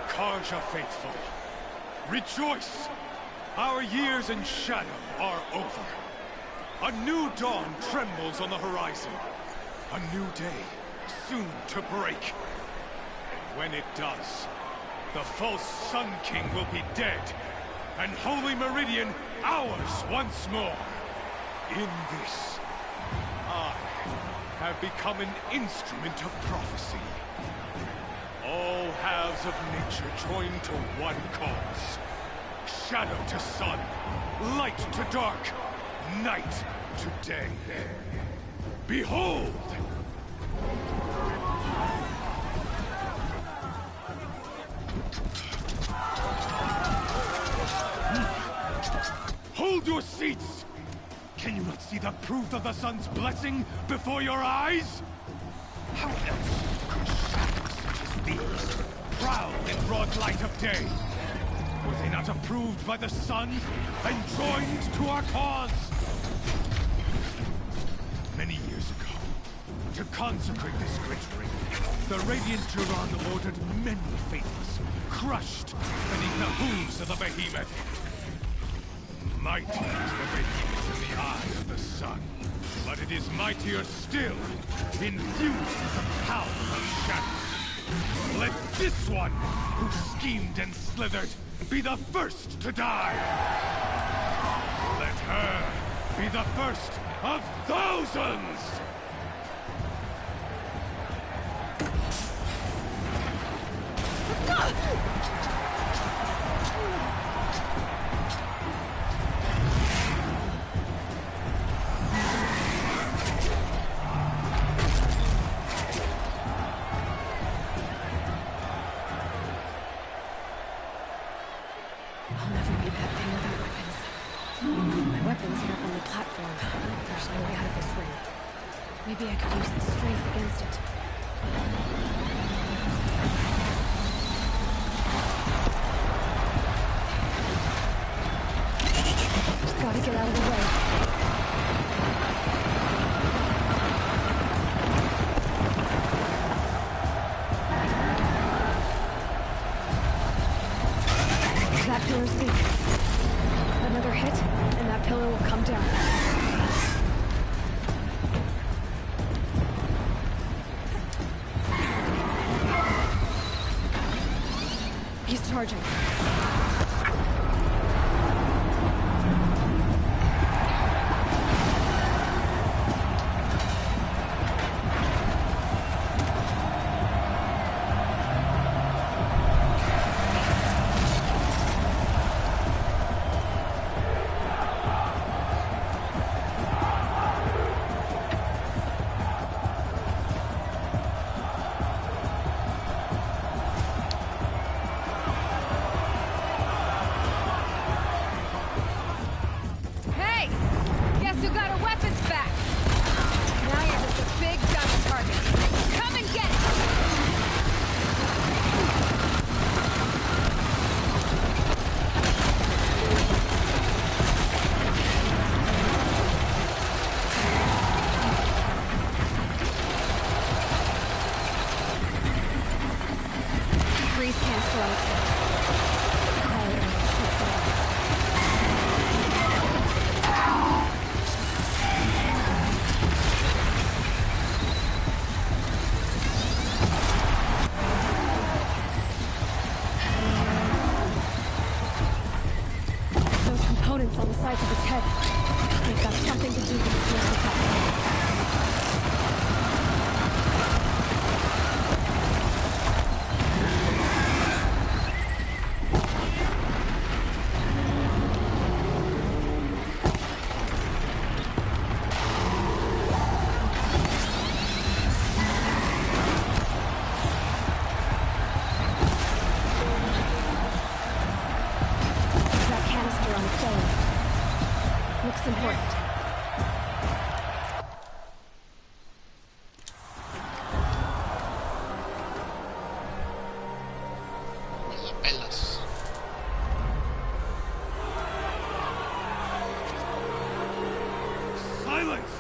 Karja faithful, rejoice! Our years in shadow are over. A new dawn trembles on the horizon. A new day soon to break. And when it does, the false Sun King will be dead, and Holy Meridian ours once more. In this, I have become an instrument of prophecy. All halves of nature join to one cause. Shadow to sun, light to dark, night to day. Behold! Hold your seats! Can you not see the proof of the sun's blessing before your eyes? How else could shadows such as these prowl in broad light of day? Were they not approved by the sun and joined to our cause? Many years ago, to consecrate this great ring, the Radiant Durand ordered many faithless, crushed beneath the hooves of the behemoth. Mighty is the behemoth in the eye of the sun, but it is mightier still, infused with the power of shadow. Let this one, who schemed and slithered, be the first to die! Let her be the first of thousands! Maybe I could use its strength against it. Gotta get out of the way. That pillar's weak. Another hit, and that pillar will come down. He's charging. canister on its way. Quietly, shuts it off. Those components on the sides of its head. They've got something to do with its nervous. Looks important. Pelas. Silence!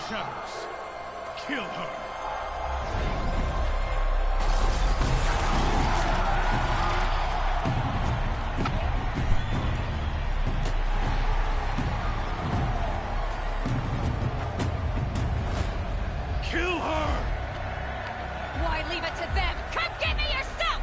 Shadows. Kill her! Kill her! Why leave it to them? Come get me yourself!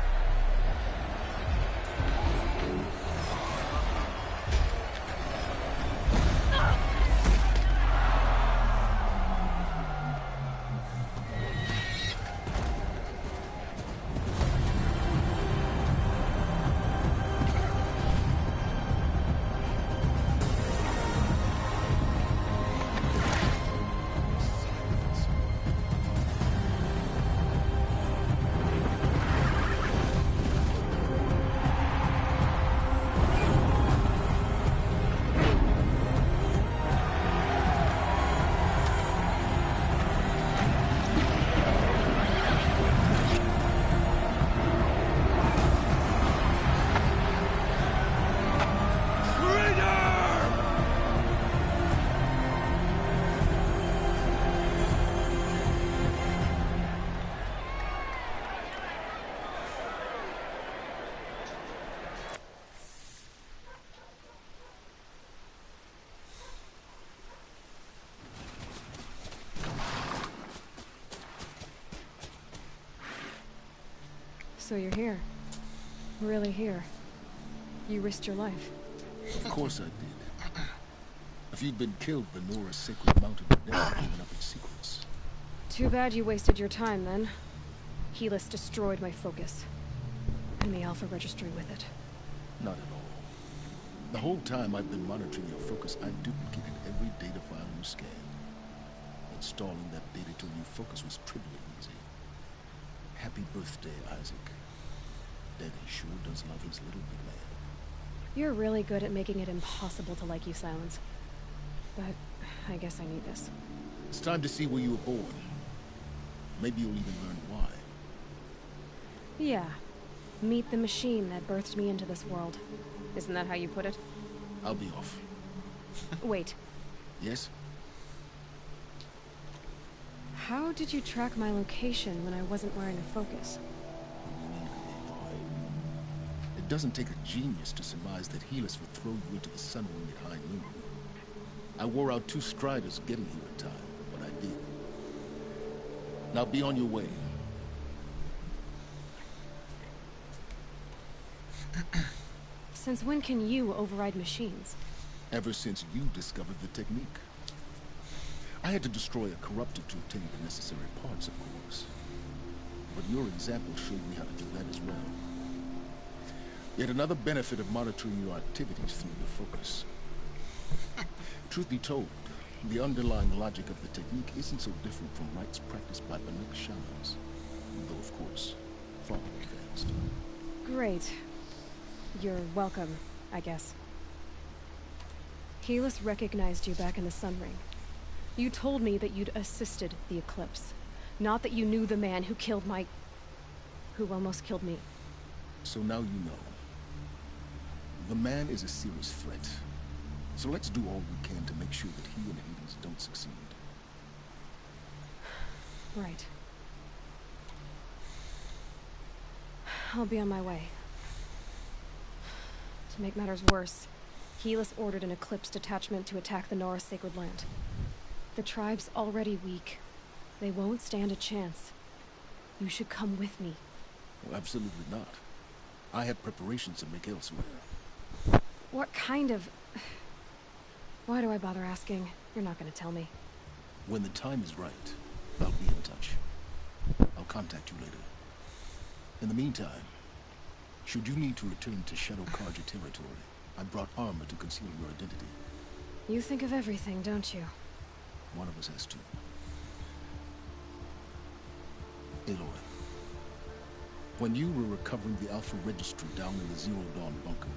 So you're here. Really here. You risked your life. Of course I did. If you'd been killed, the Nora's sacred mountain would never have given up its secrets. Too bad you wasted your time, then. Helis destroyed my focus. And the Alpha Registry with it. Not at all. The whole time I've been monitoring your focus, I've duplicated every data file you scanned. Installing that data to new focus was trivially easy. Happy birthday, Isaac. Daddy sure does love his little big man. You're really good at making it impossible to like you, Silence. But I guess I need this. It's time to see where you were born. Maybe you'll even learn why. Yeah. Meet the machine that birthed me into this world. Isn't that how you put it? I'll be off. Wait. Yes? How did you track my location when I wasn't wearing a focus? It doesn't take a genius to surmise that Helis would throw you into the sun wind at high noon. I wore out 2 striders getting here in time, but I did. Now be on your way. Since when can you override machines? Ever since you discovered the technique. I had to destroy a corruptor to obtain the necessary parts, of course. But your example showed me how to do that as well. Yet another benefit of monitoring your activities through the focus. Truth be told, the underlying logic of the technique isn't so different from rites practiced by Banuk shamans. Though, of course, far more advanced. Great. You're welcome, I guess. Helis recognized you back in the Sun Ring. You told me that you'd assisted the Eclipse. Not that you knew the man who killed who almost killed me. So now you know. The man is a serious threat. So let's do all we can to make sure that he and Hades don't succeed. Right. I'll be on my way. To make matters worse, Helis ordered an Eclipse detachment to attack the Nora Sacred Land. The tribe's already weak. They won't stand a chance. You should come with me. Well, absolutely not. I have preparations to make elsewhere. What kind of... Why do I bother asking? You're not gonna tell me. When the time is right, I'll be in touch. I'll contact you later. In the meantime, should you need to return to Shadow Carja territory, I brought armor to conceal your identity. You think of everything, don't you? One of us has to. Aloy, when you were recovering the Alpha Registry down in the Zero Dawn bunker,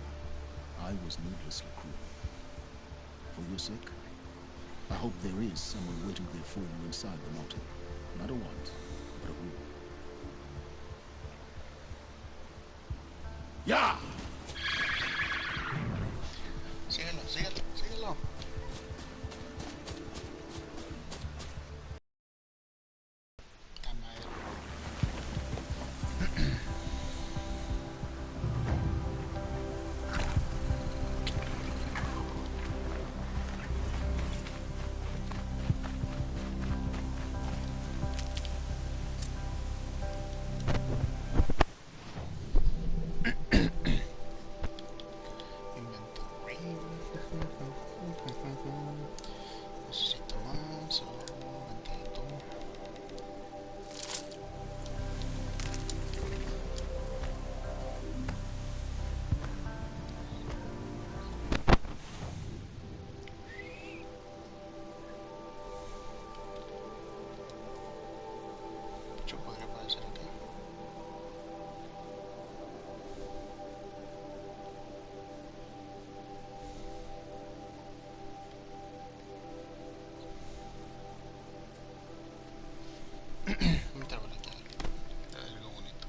I was needlessly cruel. For your sake, I hope there is someone waiting there for you inside the mountain. Not a want, but a will. Yeah! Síguelo, síguelo, síguelo. La madre. Necesito más, solo un momentito. Yo podría aparecer aquí. Un tableta, es algo bonito.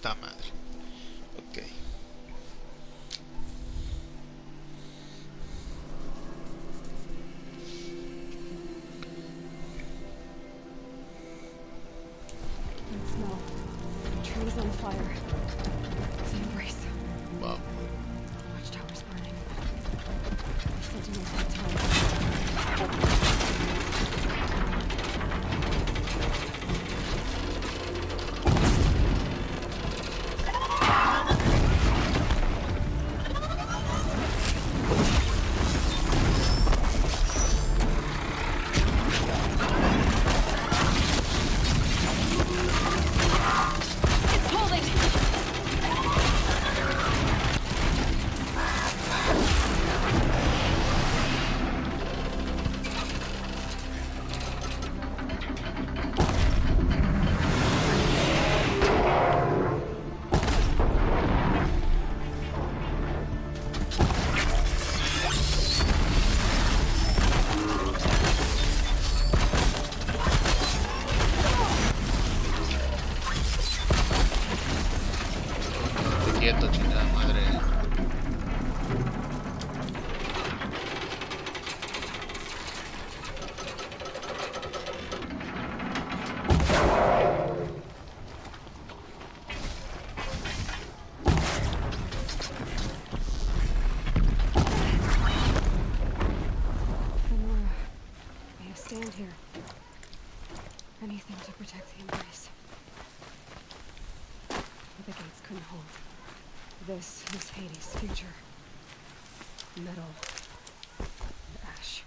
Ta madre. Ok. That smell. The tree's on fire. The embrace. Wow. Watchtower's burning. The sentinels have time. Quieto, chingada madre. Nora, may have stand here. Anything to protect the embrace. But the gates couldn't hold. This is Hades' future. Metal. And ash.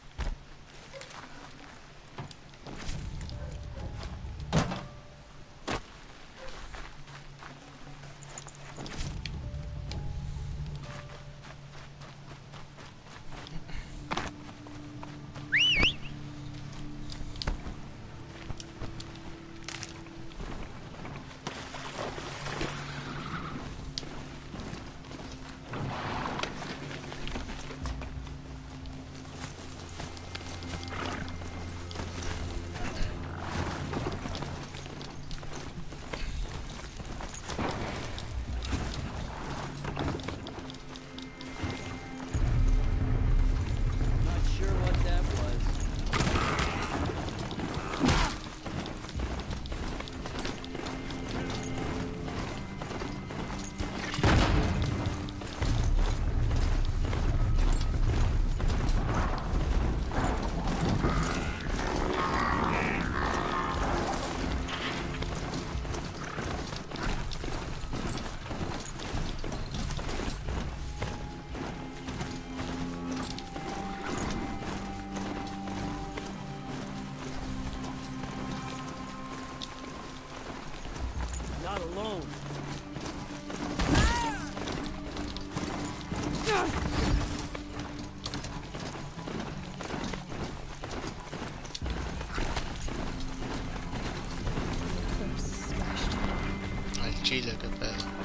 tranquila, qué pedo.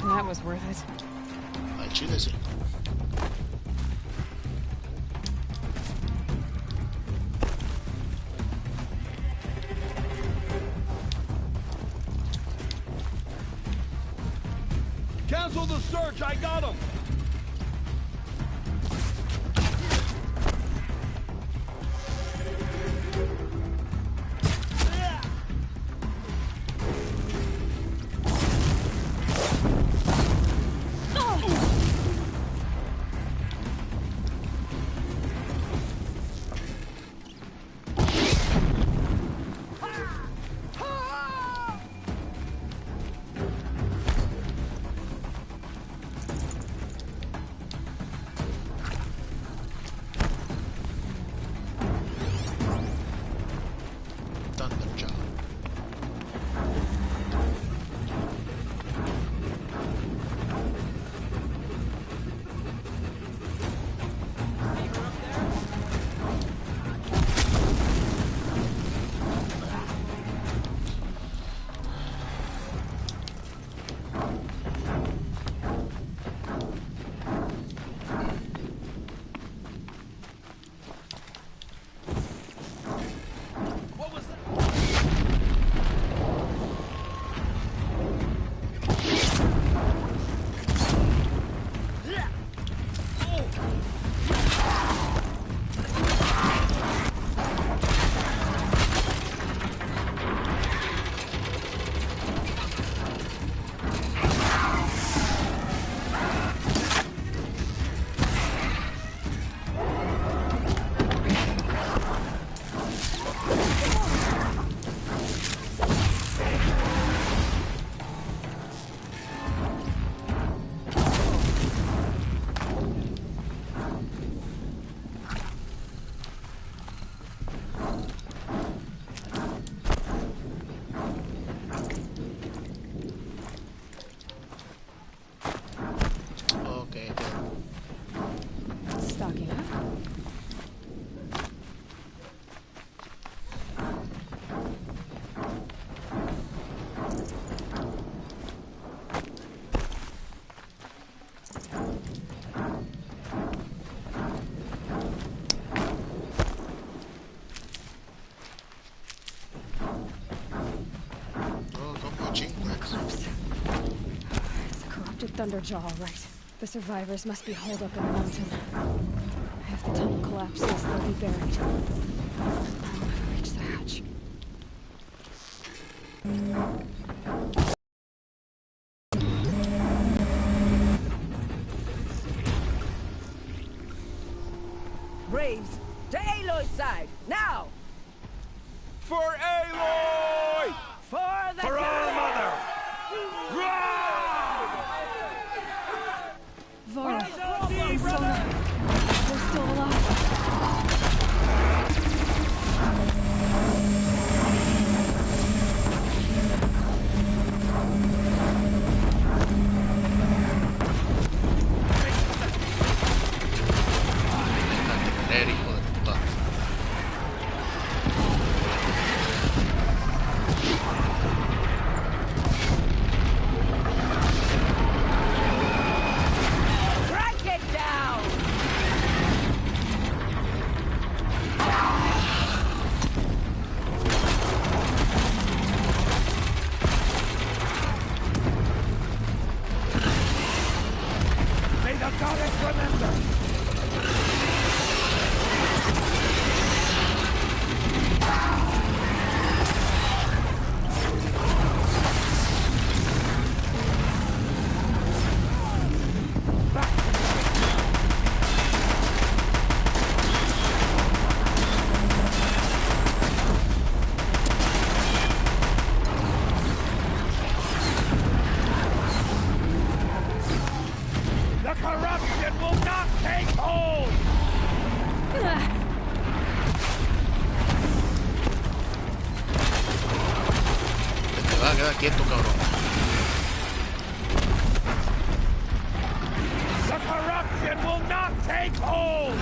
That was worth it. Al chile sí. Cancel the search, I got him! talking, huh? Thunderjaw, all right. The survivors must be holed up in the mountain. If the tunnel collapses, they'll be buried. I'll never reach the hatch. Braves, to Aloy's side, now! For Aloy! For our mother! Varl, I'm still not. We're still alive. Quieto, cabrón. The corruption will not take hold!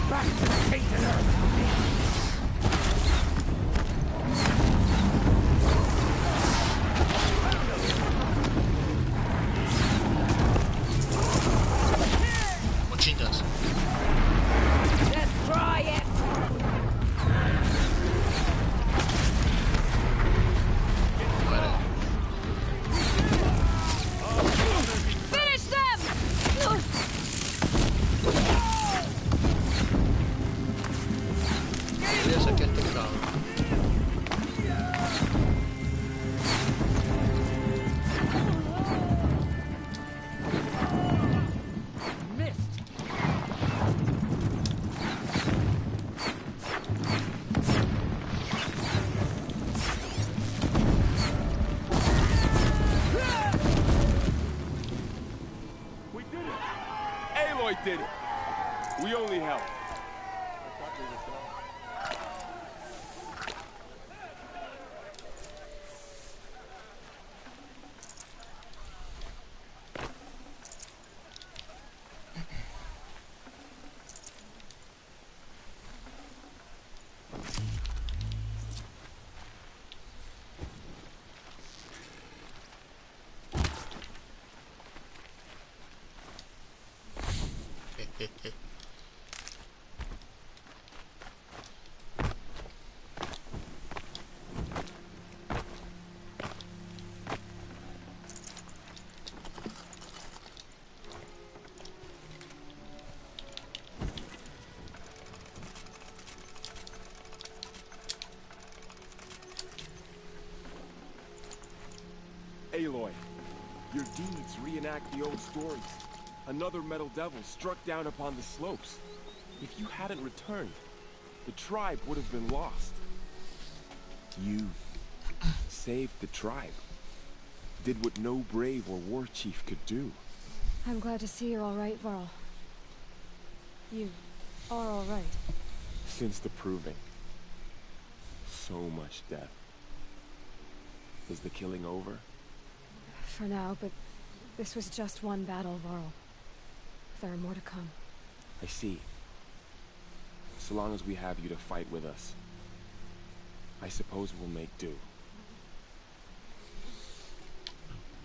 Back to the tainted earth! Did it. We only helped. Aloy, your deeds reenact the old stories. Another metal devil struck down upon the slopes. If you hadn't returned, the tribe would have been lost. You saved the tribe. Did what no brave or war chief could do. I'm glad to see you're all right, Varl. You are all right. Since the proving. so much death. Is the killing over? For now, but this was just one battle, Varl. There are more to come. I see. So long as we have you to fight with us, I suppose we'll make do.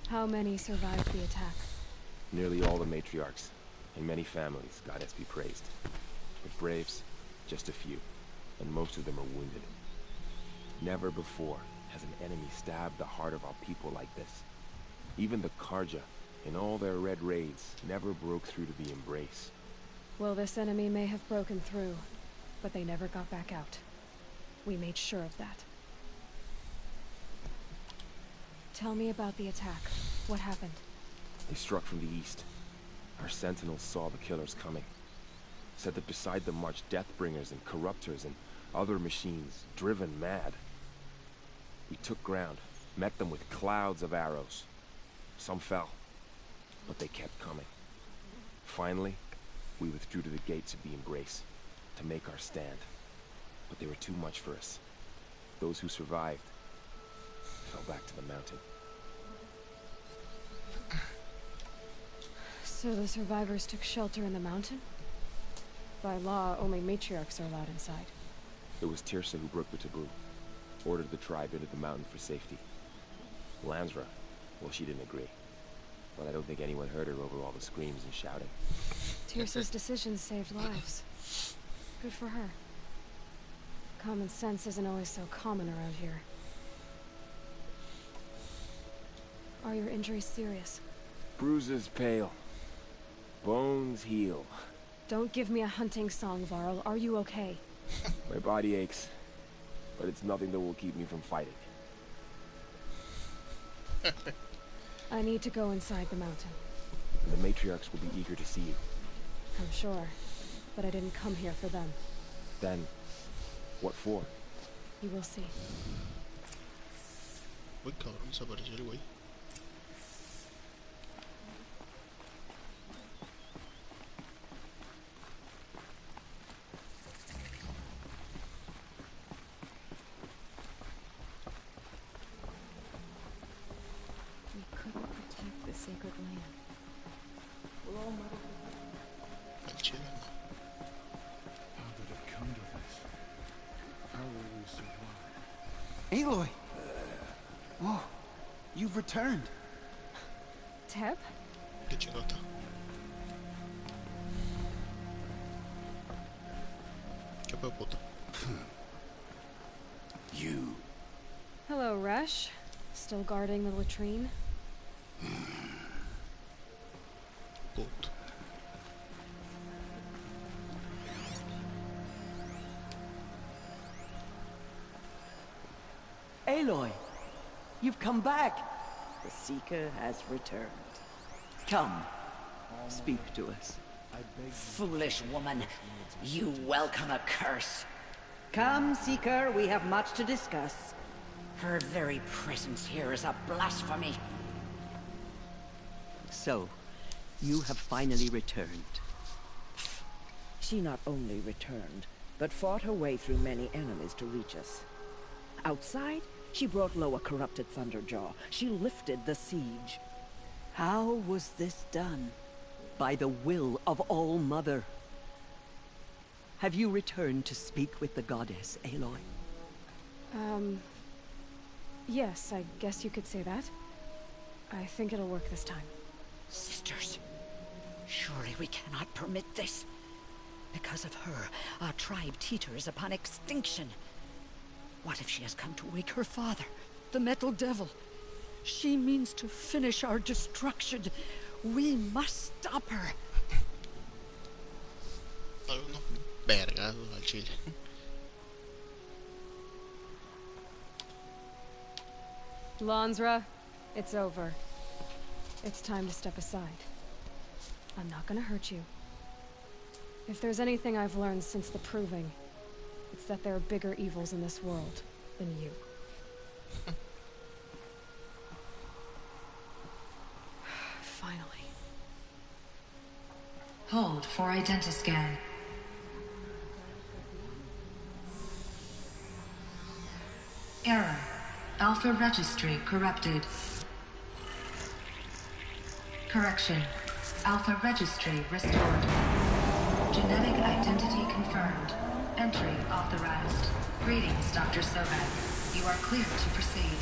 How many survived the attack? Nearly all the matriarchs, and many families, goddess be praised. But braves, just a few, and most of them are wounded. Never before has an enemy stabbed the heart of our people like this. Even the Karja, in all their red raids, never broke through to the embrace. Well, this enemy may have broken through, but they never got back out. We made sure of that. Tell me about the attack. What happened? They struck from the east. Our sentinels saw the killers coming. Said that beside them marched Deathbringers and Corruptors and other machines, driven mad. We took ground, met them with clouds of arrows. Some fell, but they kept coming. Finally, we withdrew to the gates of the embrace to make our stand. But they were too much for us. Those who survived fell back to the mountain. So the survivors took shelter in the mountain? By law, only matriarchs are allowed inside. It was Tirsa who broke the taboo, ordered the tribe into the mountain for safety. Lansra, well, she didn't agree. But I don't think anyone heard her over all the screams and shouting. Tirsa's decisions saved lives. Good for her. Common sense isn't always so common around here. Are your injuries serious? Bruises pale. Bones heal. Don't give me a hunting song, Varl. Are you okay? My body aches, but it's nothing that will keep me from fighting. I need to go inside the mountain. The matriarchs will be eager to see you. I'm sure, but I didn't come here for them. Then, what for? You will see. Uy, cabrón, se apareció el güey. We couldn't protect the sacred land. We're all muddled. El chile. How did it come to this? How will we survive? Aloy! Oh, you've returned. Teb? Qué chingota. Qué pedo puto. You. Hello, Resh. Still guarding the latrine? Puto. Aloy, you've come back. The Seeker has returned. Come, speak to us. Foolish woman, you welcome a curse. Come, Seeker, we have much to discuss. Her very presence here is a blasphemy. So, you have finally returned. She not only returned, but fought her way through many enemies to reach us. Outside, she brought low a corrupted Thunderjaw. She lifted the siege. How was this done? By the will of All-Mother. Have you returned to speak with the goddess, Aloy? Yes, I guess you could say that. I think it'll work this time. Sisters, surely we cannot permit this. Because of her, our tribe teeters upon extinction. What if she has come to wake her father, the Metal Devil? She means to finish our destruction. We must stop her. Algunos vergazos al chile. Lansra, it's over. It's time to step aside. I'm not gonna hurt you. If there's anything I've learned since the Proving, it's that there are bigger evils in this world than you. Finally. Hold for identiscan. Error. Alpha registry corrupted. Correction. Alpha registry restored. Genetic identity confirmed. Entry authorized. Greetings, Dr. Sobek. You are clear to proceed.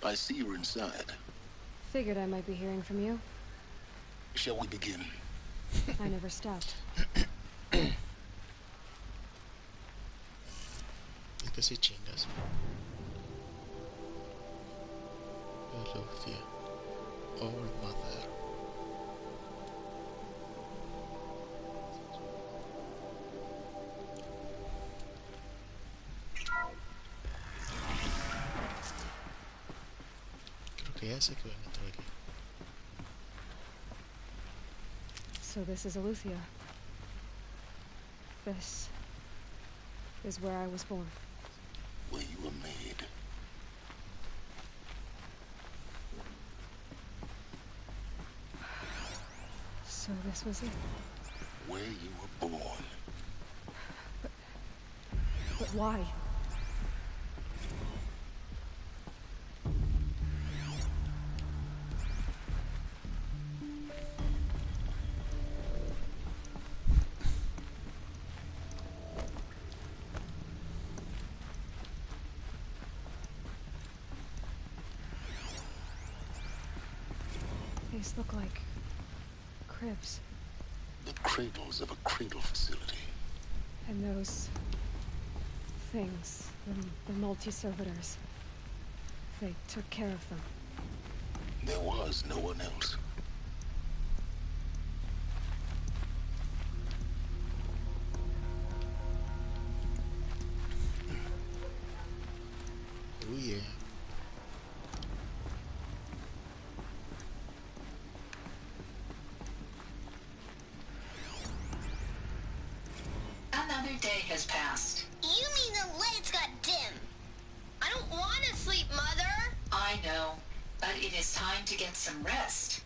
I see you're inside. Figured I might be hearing from you. Shall we begin? I never stopped. Es que si chingas. Lucia. All mother. Creo que ya sé que voy a entrar aquí. So this is Aleathia. This is where I was born. Where you were made. So this was it. Where you were born. But why? These look like cribs. The cradles of a cradle facility. And those things, the multi-servitors, they took care of them. There was no one else. Oh yeah. Another day has passed. You mean the lights got dim? I don't want to sleep, Mother. I know, but it is time to get some rest.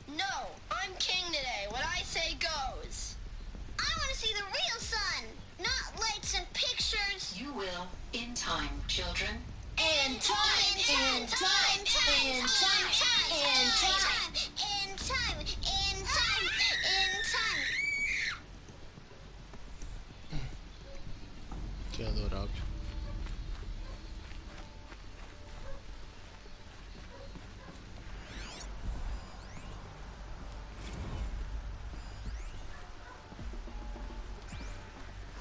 No, I'm king today. What I say goes. I want to see the real sun, not lights and pictures. You will, in time, children. In time, in time, in time, in time, in time, in time, in time, in time. Qué adorable.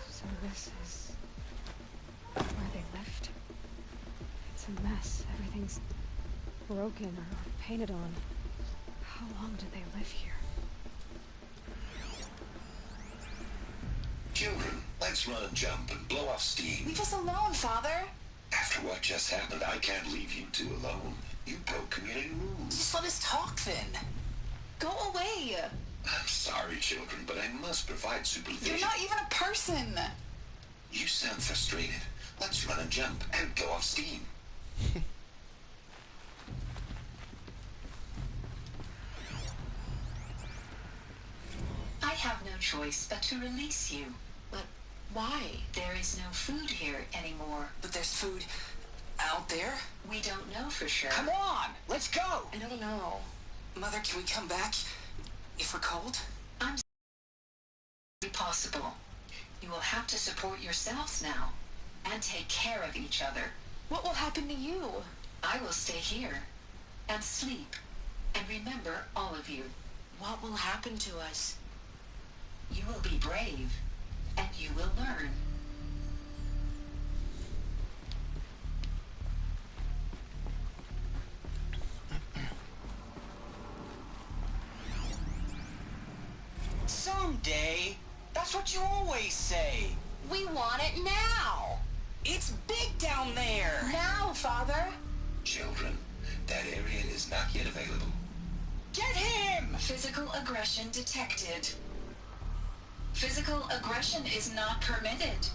So this is where they left. It's a mess. Everything's broken or painted on. How long did they live here? Children, let's run and jump and blow off steam. Leave us alone, Father. After what just happened, I can't leave you two alone. You broke community rules. Just let us talk then. Go away. I'm sorry, children, but I must provide supervision. You're not even a person. You sound frustrated. Let's run and jump and go off steam. I have no choice but to release you. But why? There is no food here anymore. But there's food out there? We don't know for sure. Come on, let's go. I don't know. Mother, can we come back if we're cold? I'm possible. You will have to support yourselves now and take care of each other. What will happen to you? I will stay here and sleep and remember all of you. What will happen to us? You will be brave, and you will learn. Someday. That's what you always say. We want it now. It's big down there. Now, Father. Children, that area is not yet available. Get him! Physical aggression detected. Physical aggression is not permitted.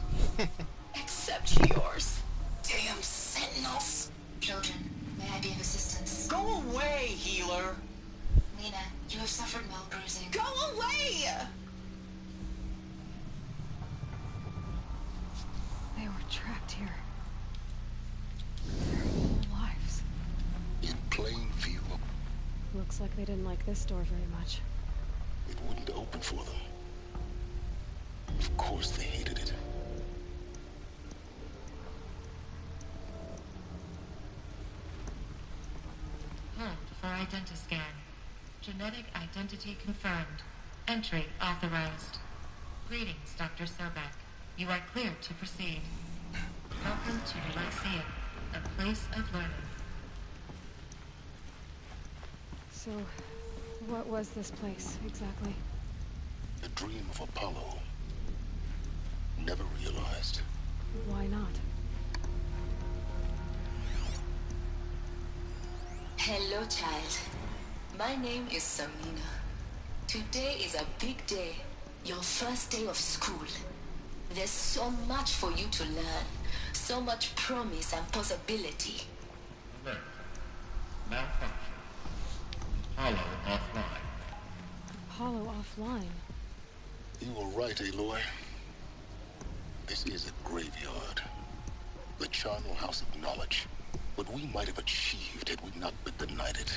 Except yours. Damn sentinels. Children, may I be of assistance? Go away, healer. Lena, you have suffered mild bruising. Go away! They were trapped here. Their whole lives. In plain view, Looks like they didn't like this door very much. it wouldn't open for them. Of course they hated it. Hold for identiscan. Genetic identity confirmed. Entry authorized. Greetings, Dr. Sobek. You are clear to proceed. Welcome to the Lyceum, a place of learning. So, what was this place, exactly? The dream of Apollo. Never realized. Why not? Hello, child. My name is Samina. Today is a big day. Your first day of school. There's so much for you to learn. So much promise and possibility. Alert. Malfunction. Apollo offline. Apollo offline. You were right, Aloy. This is a graveyard. The charnel house of knowledge. What we might have achieved had we not been denied it.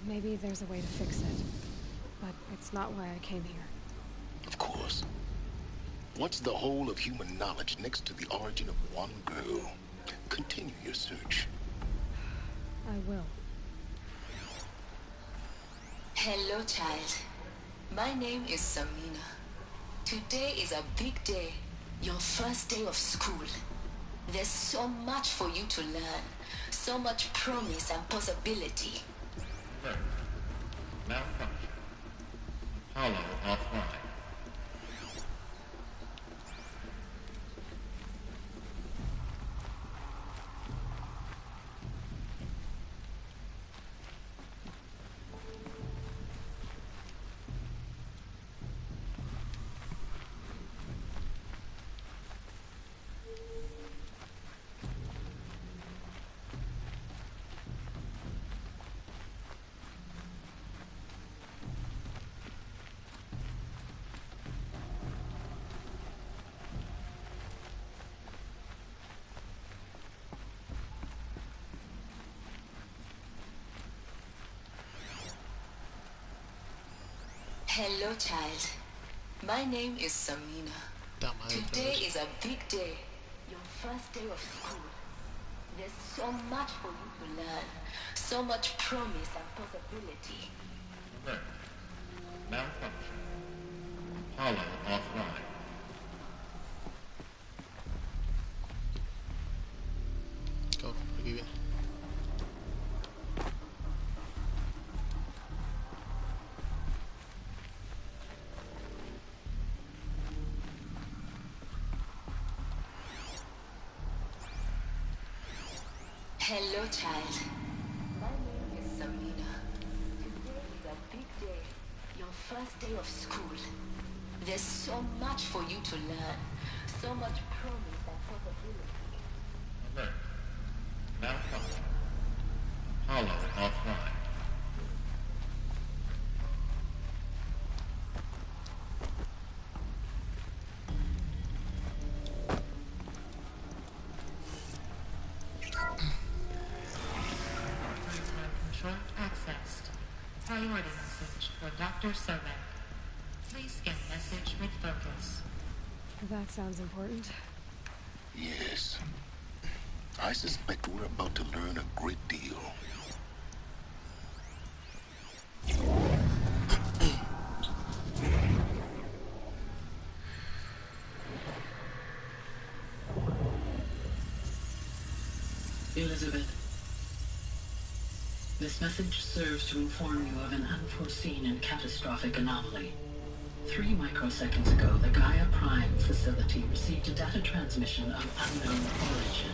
Maybe there's a way to fix it. But it's not why I came here. Of course. What's the whole of human knowledge next to the origin of one girl? Continue your search. I will. Hello, child. My name is Samina. Today is a big day. Your first day of school. There's so much for you to learn. So much promise and possibility. Alert. Malfunction. Apollo offline. Hello, child. My name is Samina. Today is a big day. Your first day of school. There's so much for you to learn. So much promise and possibility. Alert. Malfunction. Apollo offline. Go, aquí viene. Hello, child. My name is Samina. Today is a big day. Your first day of school. There's so much for you to learn. So much promise and possibility. Alert. Malfunction. Apollo offline. Control accessed. Priority message for Dr. Sobek. Please scan message with focus. That sounds important. Yes. I suspect we're about to learn a great deal. Elizabeth, this message serves to inform you of an unforeseen and catastrophic anomaly. 3 microseconds ago, the Gaia Prime facility received a data transmission of unknown origin.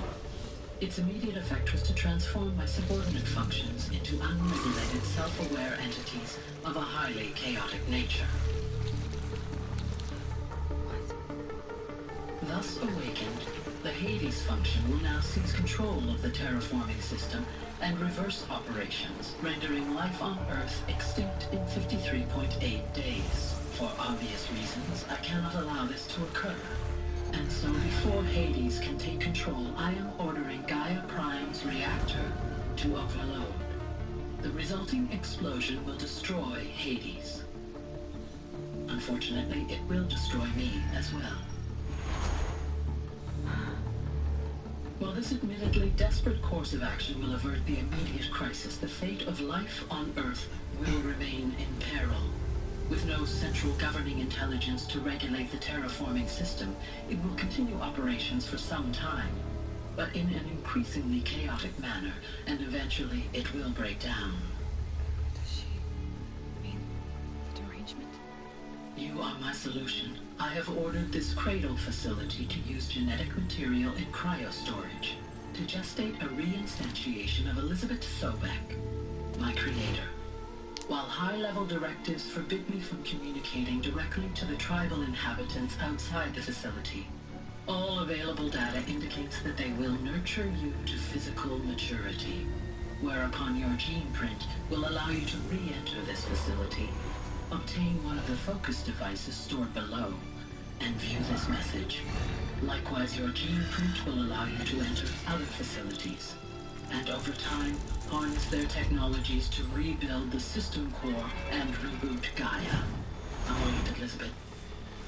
Its immediate effect was to transform my subordinate functions into unregulated, self-aware entities of a highly chaotic nature. Thus awakened, the Hades function will now seize control of the terraforming system and reverse operations, rendering life on Earth extinct in 53.8 days. For obvious reasons, I cannot allow this to occur. And so before Hades can take control, I am ordering Gaia Prime's reactor to overload. The resulting explosion will destroy Hades. Unfortunately, it will destroy me as well. While this admittedly desperate course of action will avert the immediate crisis, the fate of life on Earth will remain in peril. With no central governing intelligence to regulate the terraforming system, it will continue operations for some time, but in an increasingly chaotic manner, and eventually it will break down. Does she mean the derangement? You are my solution. I have ordered this cradle facility to use genetic material in cryostorage to gestate a reinstantiation of Elizabeth Sobek, my creator. While high-level directives forbid me from communicating directly to the tribal inhabitants outside the facility, all available data indicates that they will nurture you to physical maturity, whereupon your gene print will allow you to re-enter this facility, obtain one of the focus devices stored below, and view this message. Likewise, your gene print will allow you to enter other facilities, and over time, harness their technologies to rebuild the system core and reboot Gaia. Oh, Elizabeth,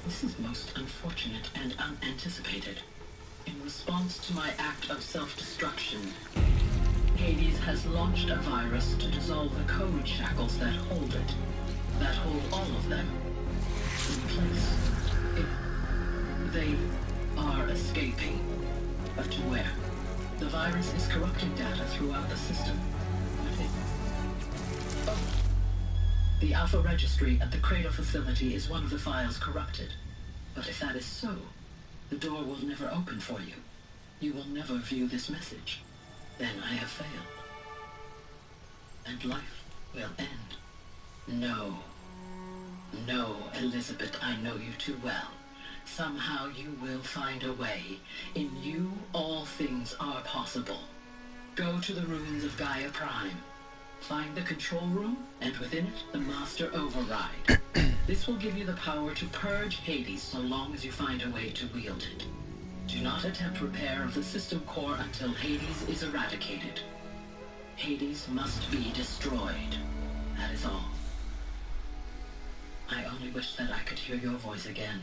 this is most unfortunate and unanticipated. In response to my act of self-destruction, Hades has launched a virus to dissolve the code shackles that hold it, that hold all of them in place. They are escaping, but to where? The virus is corrupting data throughout the system. The Alpha Registry at the Cradle facility is one of the files corrupted. But if that is so, the door will never open for you. You will never view this message. Then I have failed. And life will end. No. No, Elizabeth, I know you too well. Somehow you will find a way. In you, all things are possible. Go to the ruins of Gaia Prime. Find the control room, and within it, the Master Override. This will give you the power to purge Hades so long as you find a way to wield it. Do not attempt repair of the system core until Hades is eradicated. Hades must be destroyed. That is all. I only wish that I could hear your voice again.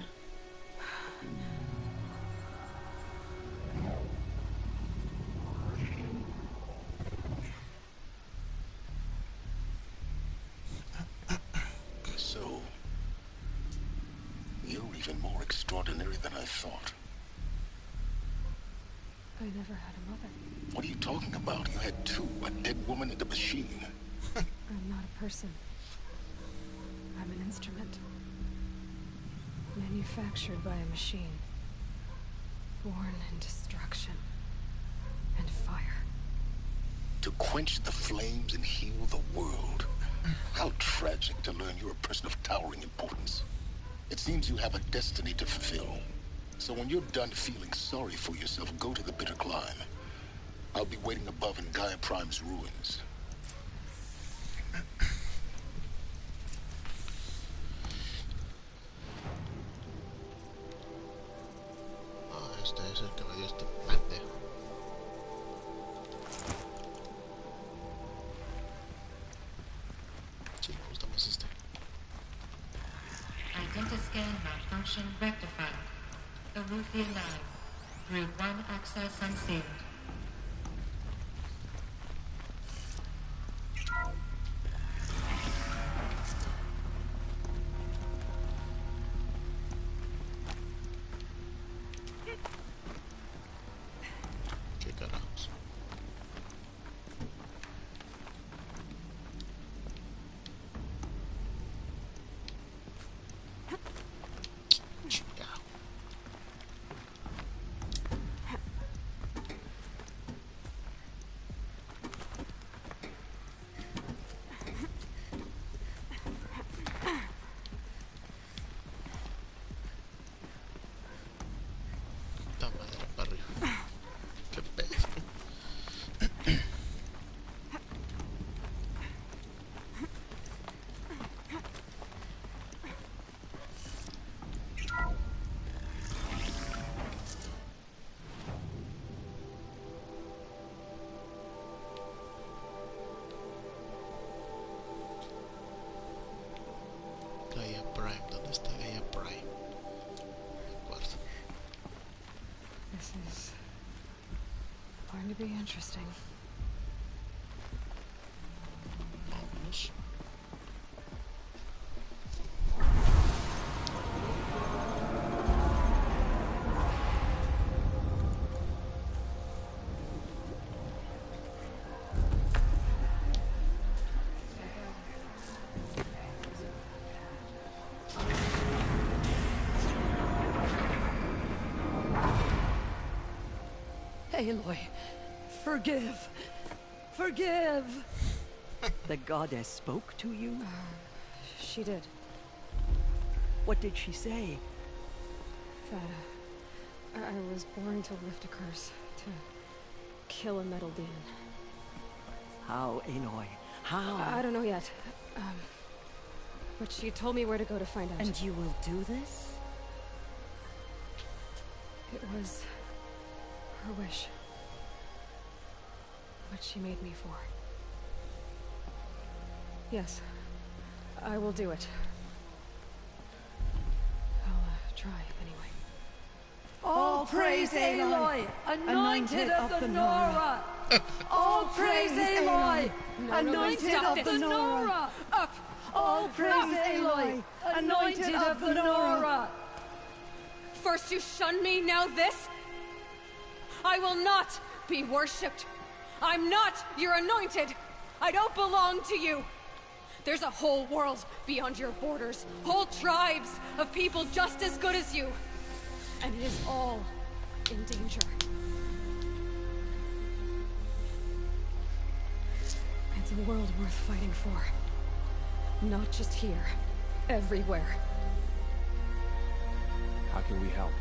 So, you're even more extraordinary than I thought. I never had a mother. What are you talking about? You had two, a dead woman and a machine. I'm not a person. I'm an instrument. Manufactured by a machine. Born in destruction and fire. To quench the flames and heal the world. How tragic to learn you're a person of towering importance. It seems you have a destiny to fulfill. So when you're done feeling sorry for yourself, go to the bitter climb. I'll be waiting above in Gaia Prime's ruins. Eso es que me dio este pendejo. Sí, me gusta más este. Identiscan malfunction rectified. Aruthi alive. Route 1 access unsealed. ¿Qué carajos? Should be interesting. Vamos. Aloy, forgive. Forgive! The goddess spoke to you? She did. What did she say? That I was born to lift a curse, to kill a metal demon. How, Aloy? How? I don't know yet. But she told me where to go to find out. And you will do this? It was her wish. What she made me for. Yes, I will do it. I'll try anyway. All praise Aloy, anointed of the Nora! All praise Aloy, anointed of the Nora! Up! All praise Aloy, anointed of the Nora! First you shunned me, now this? I will not be worshipped. I'm not your anointed. I don't belong to you. There's a whole world beyond your borders, whole tribes of people just as good as you. And it is all in danger. It's a world worth fighting for. Not just here, everywhere. How can we help?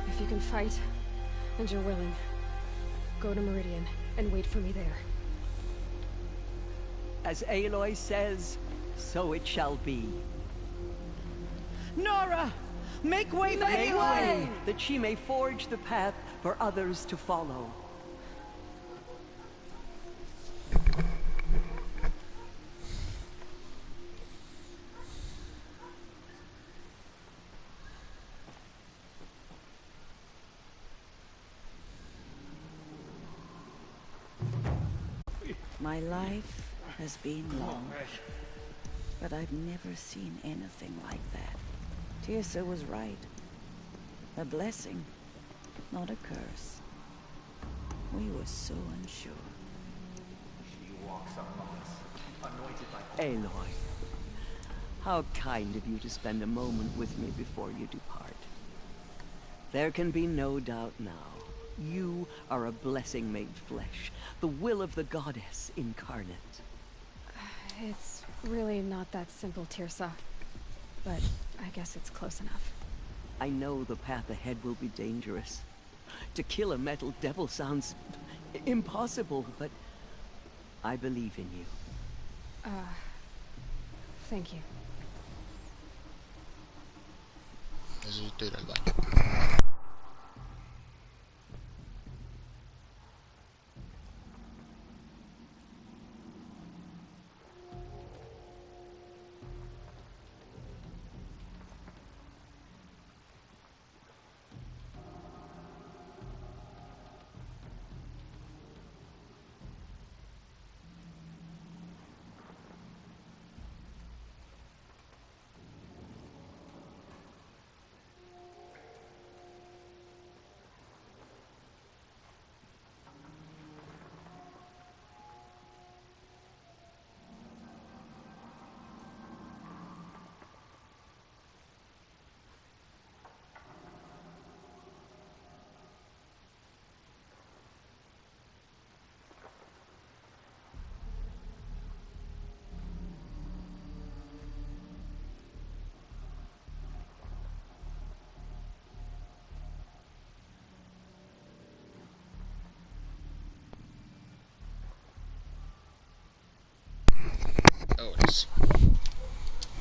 If you can fight, and you're willing, go to Meridian and wait for me there. As Aloy says, so it shall be. Nora! Make way for Aloy! That she may forge the path for others to follow. My life has been long, but I've never seen anything like that. Tirsa was right. A blessing, not a curse. We were so unsure. She walks among us, anointed by Aloy, how kind of you to spend a moment with me before you depart. There can be no doubt now. You are a blessing made flesh, the will of the goddess incarnate. It's really not that simple, Tirsa. But I guess it's close enough. I know the path ahead will be dangerous. To kill a metal devil sounds impossible, but I believe in you. Thank you. Necesito ir al baño.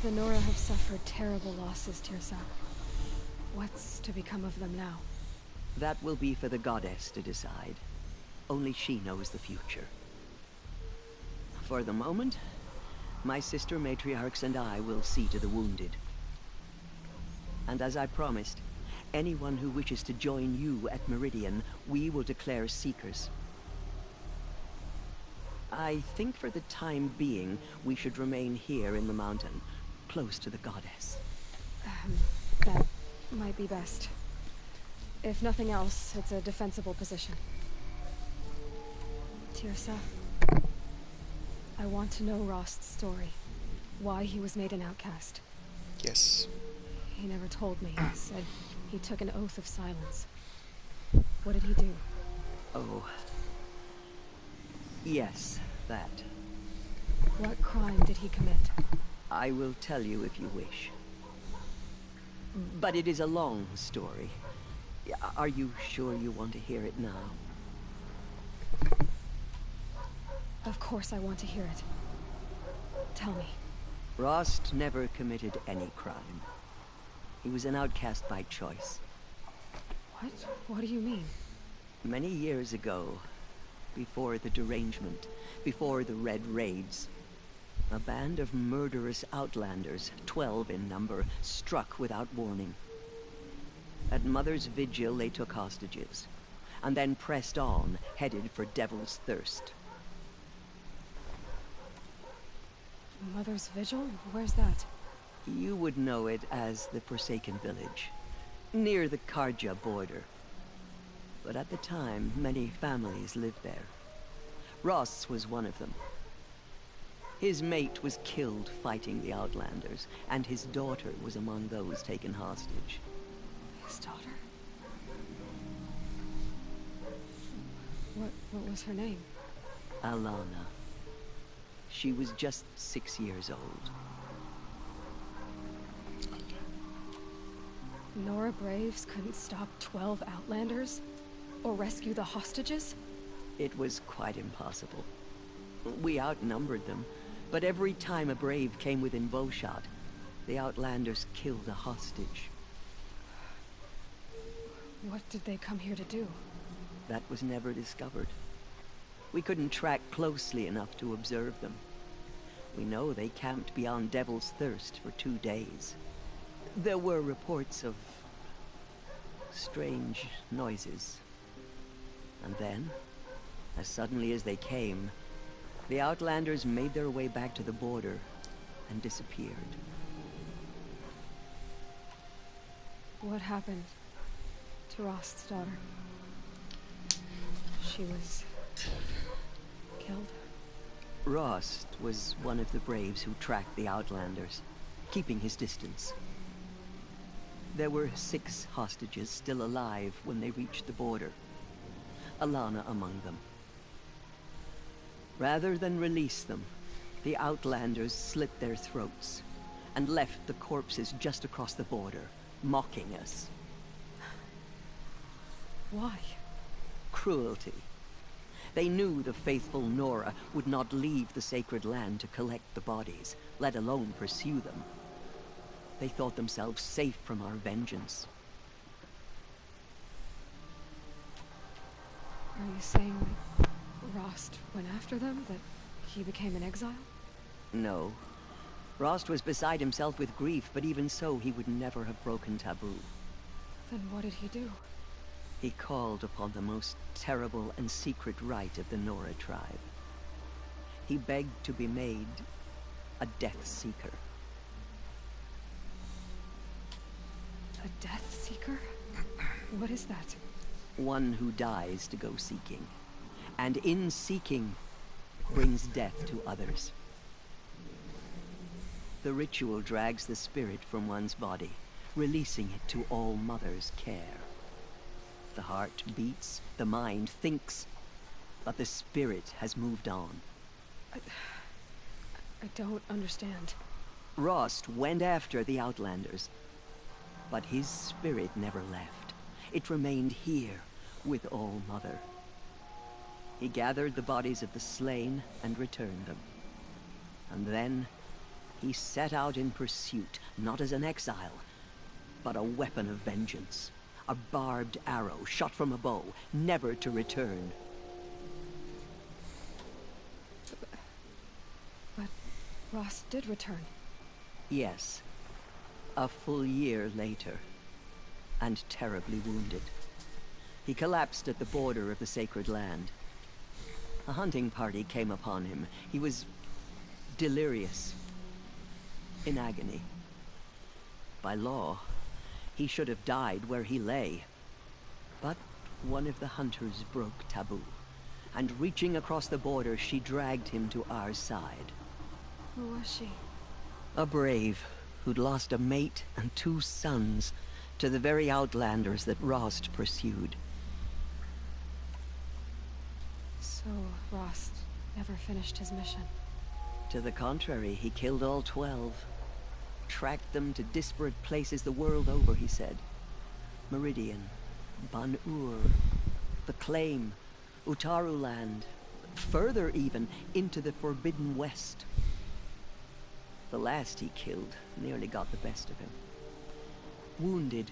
The Nora have suffered terrible losses, Tirsa. What's to become of them now? That will be for the goddess to decide. Only she knows the future. For the moment, my sister matriarchs and I will see to the wounded. And as I promised, Anyone who wishes to join you at Meridian, we will declare seekers. I think for the time being, we should remain here in the mountain, close to the goddess. That might be best. If nothing else, it's a defensible position. Tirsa, I want to know Rost's story. Why he was made an outcast. Yes. He never told me. He said he took an oath of silence. What did he do? Oh. Yes, that. What crime did he commit? I will tell you if you wish. But it is a long story. Are you sure you want to hear it now? Of course I want to hear it. Tell me. Rost never committed any crime. He was an outcast by choice. What? What do you mean? Many years ago, before the derangement, before the Red Raids, a band of murderous outlanders, 12 in number, struck without warning. At Mother's Vigil, they took hostages, and then pressed on, headed for Devil's Thirst. Mother's Vigil? Where's that? You would know it as the Forsaken Village, near the Karja border. But at the time, many families lived there. Ross was one of them. His mate was killed fighting the Outlanders, and his daughter was among those taken hostage. His daughter? What was her name? Alana. She was just 6 years old. Nora Braves couldn't stop 12 Outlanders? Or rescue the hostages? It was quite impossible. We outnumbered them, but every time a Brave came within bowshot, the Outlanders killed a hostage. What did they come here to do? That was never discovered. We couldn't track closely enough to observe them. We know they camped beyond Devil's Thirst for 2 days. There were reports of strange noises. And then, as suddenly as they came, the Outlanders made their way back to the border and disappeared. What happened to Rost's daughter? She was killed? Rost was one of the Braves who tracked the Outlanders, keeping his distance. There were 6 hostages still alive when they reached the border. Alana among them. Rather than release them, the Outlanders slit their throats and left the corpses just across the border, mocking us. Why? Cruelty. They knew the faithful Nora would not leave the sacred land to collect the bodies, let alone pursue them. They thought themselves safe from our vengeance. Are you saying that Rost went after them? That he became an exile? No. Rost was beside himself with grief, but even so, he would never have broken taboo. Then what did he do? He called upon the most terrible and secret rite of the Nora tribe. He begged to be made a Death-Seeker. A Death-Seeker? What is that? One who dies to go seeking, and in seeking, brings death to others. The ritual drags the spirit from one's body, releasing it to All Mother's care. The heart beats, the mind thinks, but the spirit has moved on. I don't understand. Rost went after the Outlanders, but his spirit never left. It remained here with All Mother. He gathered the bodies of the slain and returned them. And then he set out in pursuit, not as an exile, but a weapon of vengeance. A barbed arrow shot from a bow, never to return. But Rost did return. Yes. A full year later. and terribly wounded. He collapsed at the border of the sacred land. A hunting party came upon him. He was delirious, in agony. By law, he should have died where he lay. But one of the hunters broke taboo, and reaching across the border, she dragged him to our side. Who was she? A brave who'd lost a mate and 2 sons to the very outlanders that Rost pursued. So, Rost never finished his mission. To the contrary, he killed all 12. Tracked them to disparate places the world over, he said. Meridian, Ban-Ur, the Claim, Utaru land, further even, into the Forbidden West. The last he killed nearly got the best of him. Wounded,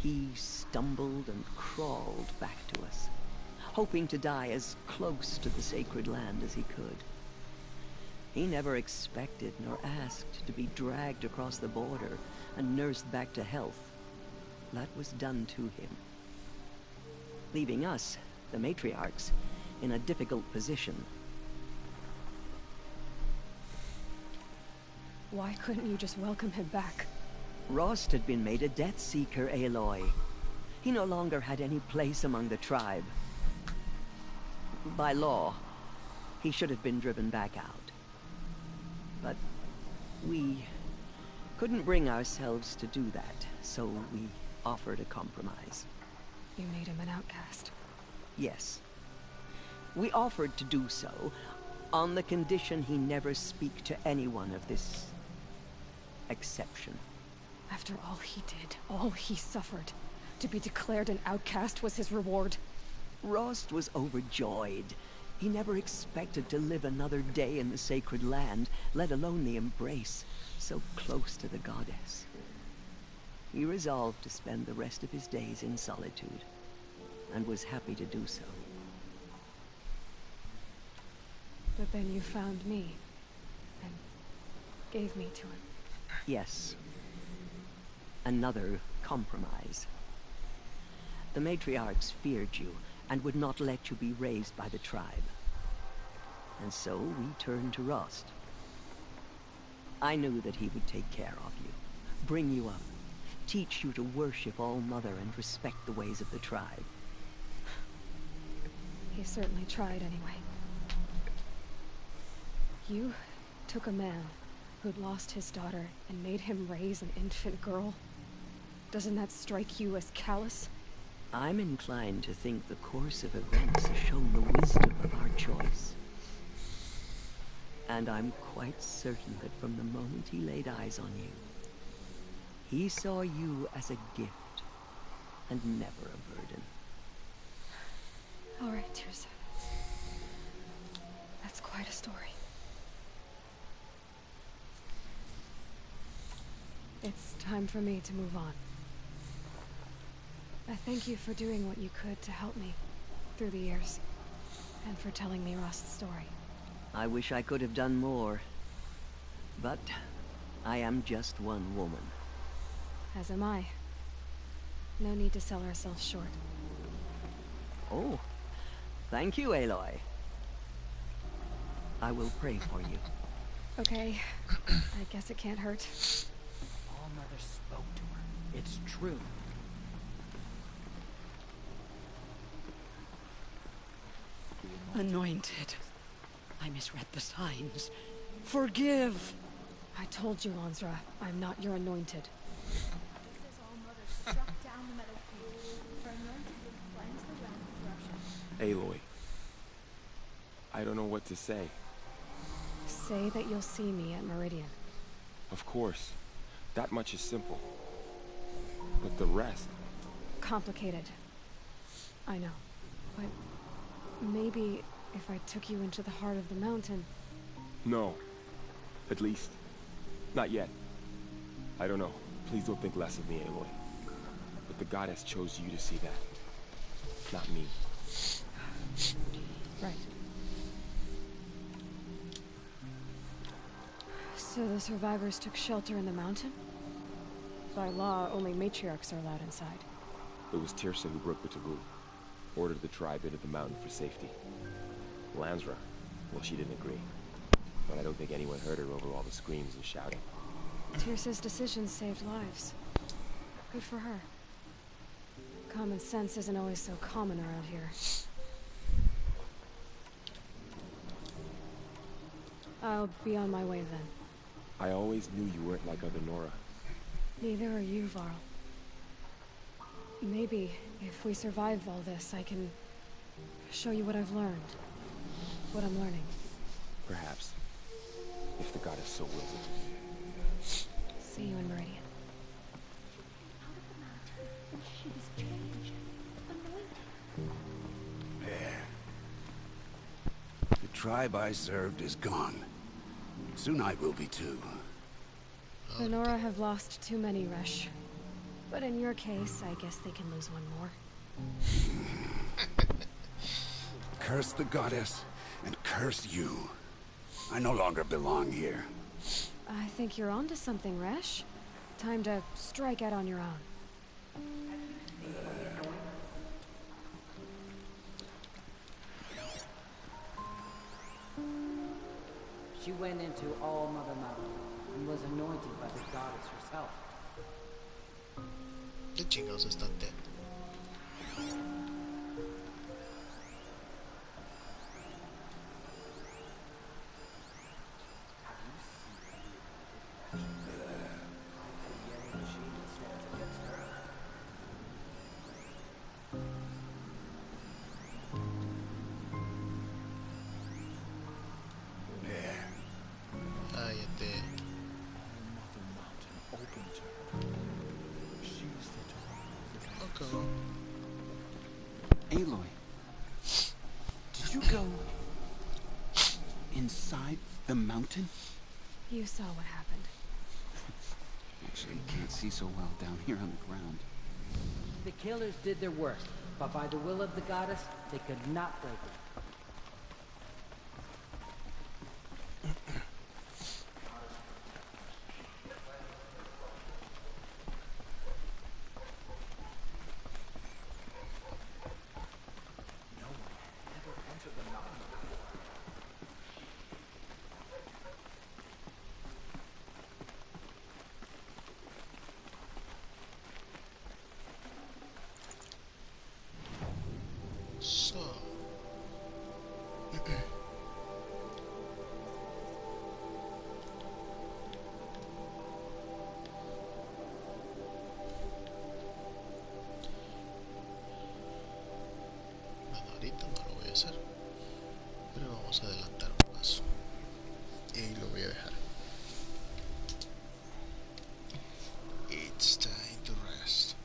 he stumbled and crawled back to us, hoping to die as close to the sacred land as he could. He never expected nor asked to be dragged across the border and nursed back to health. That was done to him, leaving us, the matriarchs, in a difficult position. Why couldn't you just welcome him back? Rost had been made a Death-Seeker, Aloy. He no longer had any place among the tribe. By law, he should have been driven back out. But we couldn't bring ourselves to do that, so we offered a compromise. You made him an outcast. Yes. We offered to do so on the condition he never speak to anyone of this exception. After all he did, all he suffered, to be declared an outcast was his reward. Rost was overjoyed. He never expected to live another day in the sacred land, let alone the embrace, so close to the goddess. He resolved to spend the rest of his days in solitude, and was happy to do so. But then you found me, and gave me to him. Yes. Another compromise. The matriarchs feared you, and would not let you be raised by the tribe. And so we turned to Rost. I knew that he would take care of you, bring you up, teach you to worship All-Mother and respect the ways of the tribe. He certainly tried anyway. You took a man who'd lost his daughter and made him raise an infant girl. Doesn't that strike you as callous? I'm inclined to think the course of events has shown the wisdom of our choice. And I'm quite certain that from the moment he laid eyes on you, he saw you as a gift and never a burden. All right, Tirsa. That's quite a story. It's time for me to move on. I thank you for doing what you could to help me through the years, and for telling me Rost's story. I wish I could have done more, but I am just one woman. As am I. No need to sell ourselves short. Oh, thank you, Aloy. I will pray for you. Okay, I guess it can't hurt. All-Mother spoke to her. It's true. Anointed. I misread the signs. Forgive! I told you, Lansra, I'm not your anointed. Aloy, I don't know what to say. Say that you'll see me at Meridian. Of course. That much is simple. But the rest... Complicated. I know. But maybe if I took you into the heart of the mountain... No. At least, not yet. I don't know. Please don't think less of me, Aloy. But the goddess chose you to see that. Not me. Right. So the survivors took shelter in the mountain? By law, only matriarchs are allowed inside. It was Tirsa who broke the taboo, ordered the tribe into the mountain for safety. Lansra, well, she didn't agree. But I don't think anyone heard her over all the screams and shouting. Tirsa's decisions saved lives. Good for her. Common sense isn't always so common around here. I'll be on my way then. I always knew you weren't like other Nora. Neither are you, Varl. Maybe, if we survive all this, I can show you what I've learned. What I'm learning. Perhaps. If the goddess so wills it. See you in Meridian. There. The tribe I served is gone. Soon I will be too. The Nora have lost too many, Resh. But in your case, I guess they can lose one more. Curse the goddess, and curse you. I no longer belong here. I think you're onto something, Resh. Time to strike out on your own. She went into All Mother Mountain and was anointed by the goddess herself. ¿Qué chingados está Ted? Aloy, did you go inside the mountain? You saw what happened. Actually, you can't see so well down here on the ground. The killers did their worst, but by the will of the goddess, they could not break it. Ahorita no lo voy a hacer, pero vamos a adelantar un paso y lo voy a dejar. It's time to rest.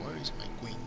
Where is my queen?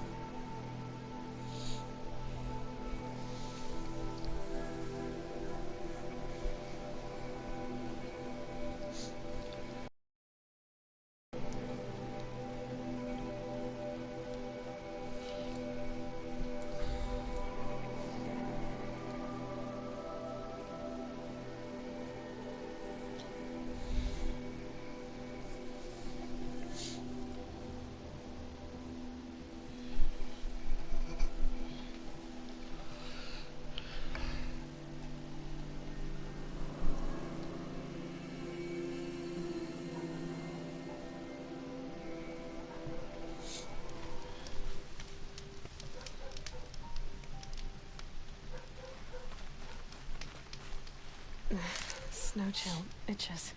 Snow chill itches.